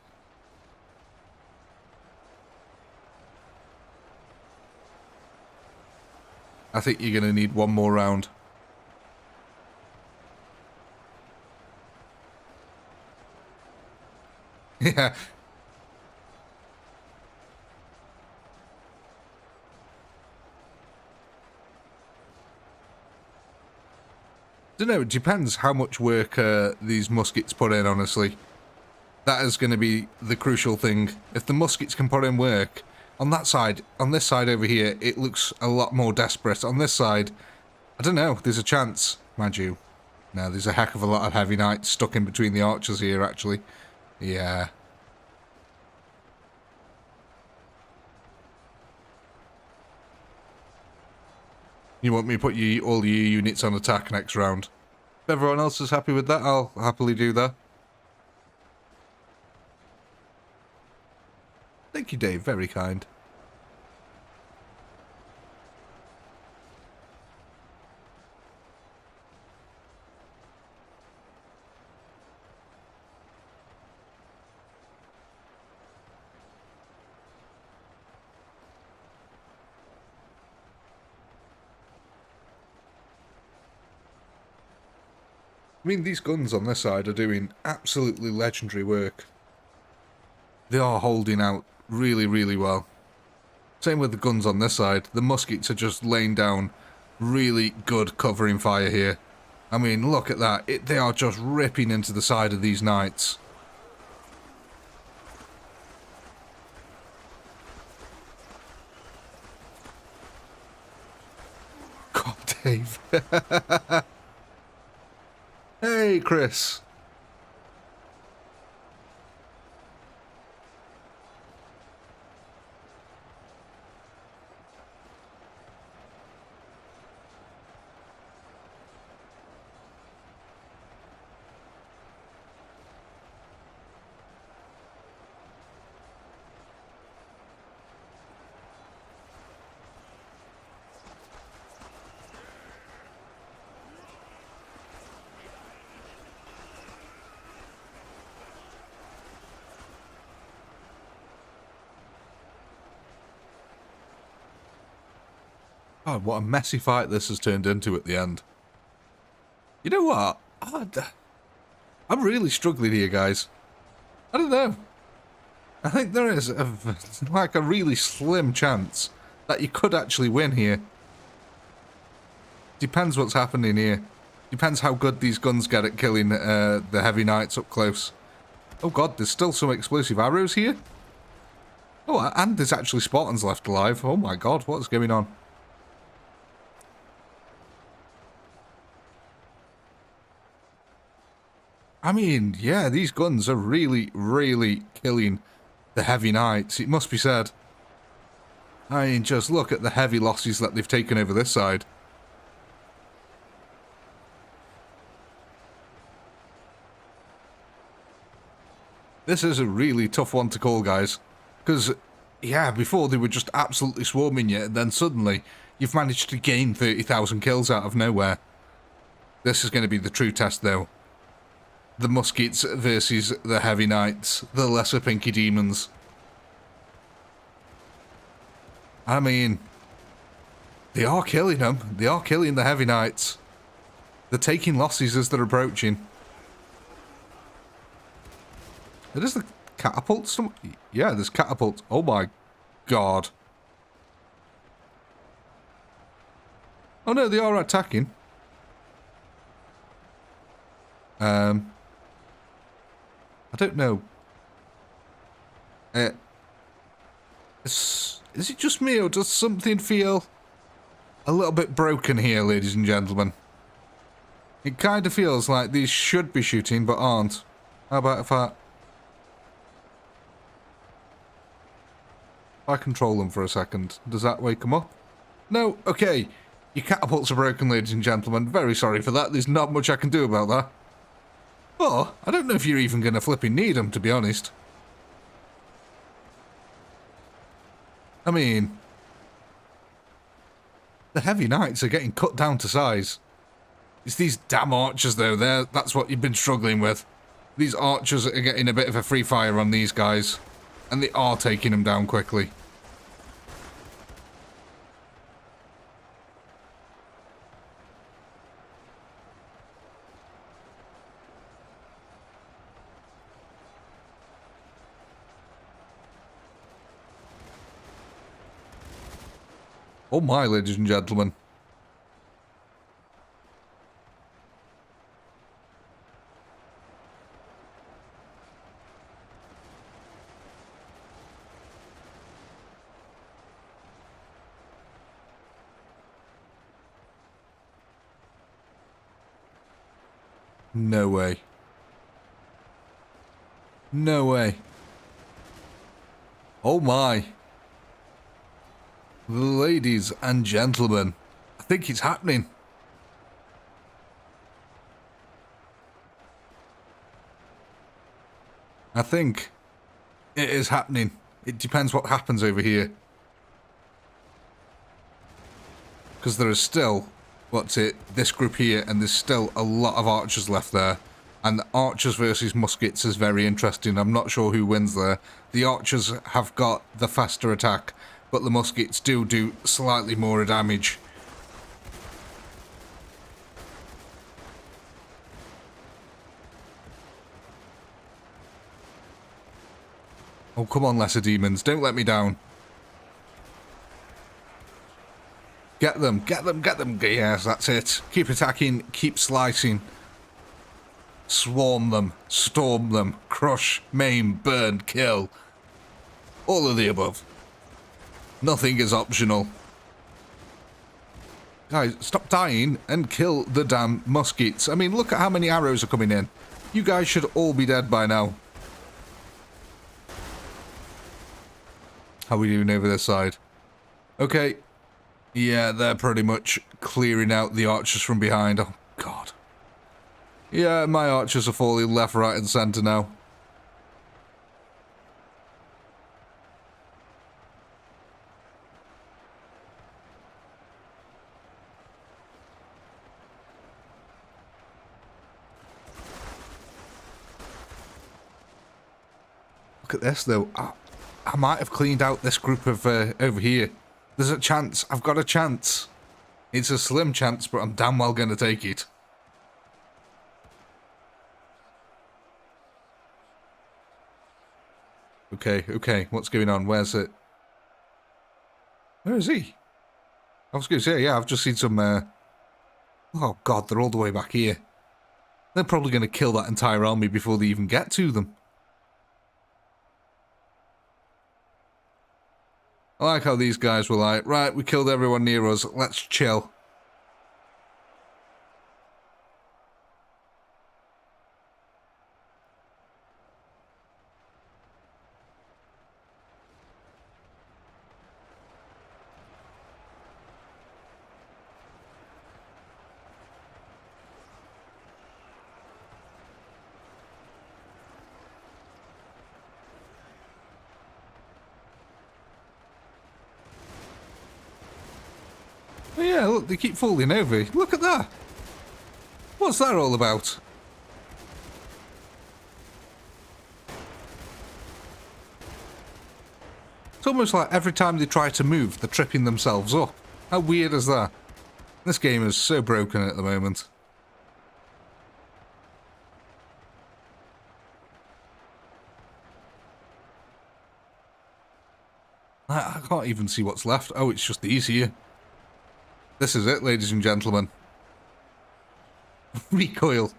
I think you're going to need one more round. Yeah. Don't know, it depends how much work these muskets put in, honestly. That is going to be the crucial thing. If the muskets can put in work, on that side, on this side over here, it looks a lot more desperate. On this side, I don't know, there's a chance, mind you. No, there's a heck of a lot of heavy knights stuck in between the archers here, actually. Yeah. You want me to put all your units on attack next round? If everyone else is happy with that, I'll happily do that. Thank you, Dave. Very kind. I mean, these guns on this side are doing absolutely legendary work. They are holding out really, really well. Same with the guns on this side. The muskets are just laying down really good covering fire here. I mean, look at that. They are just ripping into the side of these knights. God, Dave. Hey, Chris. God, what a messy fight this has turned into at the end. You know what? I'm really struggling here, guys. I don't know. I think there is like a really slim chance that you could actually win here. Depends what's happening here. Depends how good these guns get at killing the heavy knights up close. Oh god, there's still some explosive arrows here. Oh, and there's actually Spartans left alive. Oh my god, what's going on? I mean, yeah, these guns are really, really killing the heavy knights, it must be said. I mean, just look at the heavy losses that they've taken over this side. This is a really tough one to call, guys. Because, yeah, before they were just absolutely swarming you, and then suddenly you've managed to gain 30,000 kills out of nowhere. This is going to be the true test, though. The muskets versus the heavy knights, the lesser pinky demons. I mean, they are killing them. They are killing the heavy knights. They're taking losses as they're approaching. It is the catapults. Yeah, there's catapults. Oh my god. Oh no, they are attacking. I don't know. Is it just me, or does something feel a little bit broken here, ladies and gentlemen? It kind of feels like these should be shooting, but aren't. How about if I control them for a second? Does that wake them up? No? Okay. Your catapults are broken, ladies and gentlemen. Very sorry for that. There's not much I can do about that. But I don't know if you're even going to flipping need them, to be honest. I mean, the heavy knights are getting cut down to size. It's these damn archers, though. That's what you've been struggling with. These archers are getting a bit of a free fire on these guys. And they are taking them down quickly. Oh my, ladies and gentlemen. No way. No way. Oh my. Ladies and gentlemen, I think it's happening. I think it is happening. It depends what happens over here. Because there is still, this group here, and there's still a lot of archers left there. And archers versus muskets is very interesting. I'm not sure who wins there. The archers have got the faster attack, but the muskets do slightly more damage. Oh, come on, lesser demons. Don't let me down. Get them, get them, get them. Yes, that's it. Keep attacking, keep slicing. Swarm them, storm them, crush, maim, burn, kill. All of the above. Nothing is optional. Guys, stop dying and kill the damn muskets. I mean, look at how many arrows are coming in. You guys should all be dead by now. How are we doing over this side? Okay. Yeah, they're pretty much clearing out the archers from behind. Oh, God. Yeah, my archers are falling left, right, and centre now. Look at this, though. I might have cleaned out this group of over here. There's a chance. I've got a chance. It's a slim chance, but I'm damn well going to take it. Okay, okay. What's going on? Where's it? Where is he? I was going to say, yeah, I've just seen some... Oh, God, they're all the way back here. They're probably going to kill that entire army before they even get to them. I like how these guys were like, right, we killed everyone near us, let's chill. Oh yeah, look, they keep falling over. Look at that. What's that all about? It's almost like every time they try to move, they're tripping themselves up. How weird is that? This game is so broken at the moment. I can't even see what's left. Oh, it's just these here. This is it, ladies and gentlemen. Recoil.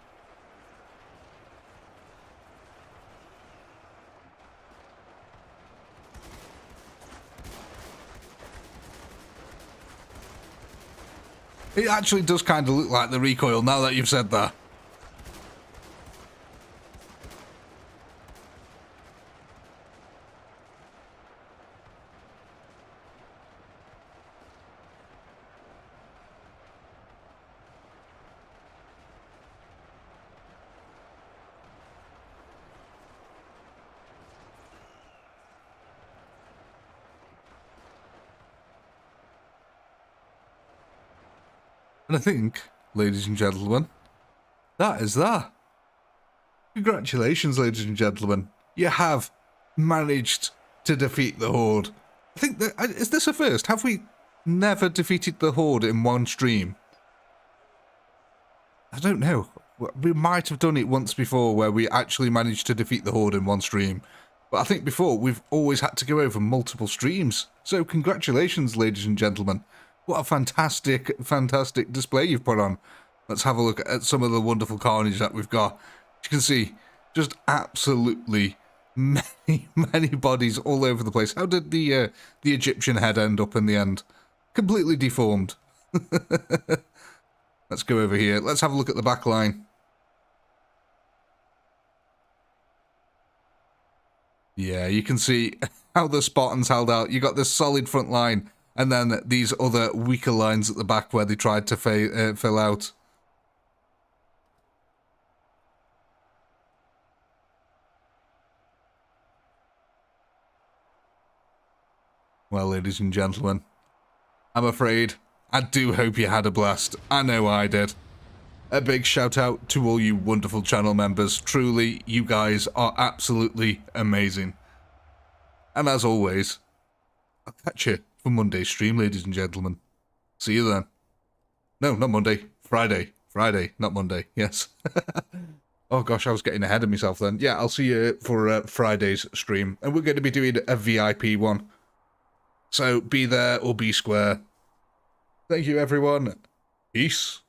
It actually does kind of look like the recoil now that you've said that. And I think, ladies and gentlemen, that is that. Congratulations, ladies and gentlemen. You have managed to defeat the Horde. I think that, is this a first? Have we never defeated the Horde in one stream? I don't know. We might have done it once before where we actually managed to defeat the Horde in one stream. But I think before, we've always had to go over multiple streams. So congratulations, ladies and gentlemen. What a fantastic, fantastic display you've put on. Let's have a look at some of the wonderful carnage that we've got. As you can see, just absolutely many, many bodies all over the place. How did the Egyptian head end up in the end? Completely deformed. Let's go over here. Let's have a look at the back line. Yeah, you can see how the Spartans held out. You got this solid front line, and then these other weaker lines at the back where they tried to fill out. Well, ladies and gentlemen, I'm afraid I do hope you had a blast. I know I did. A big shout out to all you wonderful channel members. Truly, you guys are absolutely amazing. And as always, I'll catch you for Monday's stream, ladies and gentlemen. See you then. No, not Monday. Friday. Friday, not Monday. Yes. Oh gosh, I was getting ahead of myself then. Yeah, I'll see you for Friday's stream. And we're going to be doing a VIP one. So be there or be square. Thank you, everyone. Peace.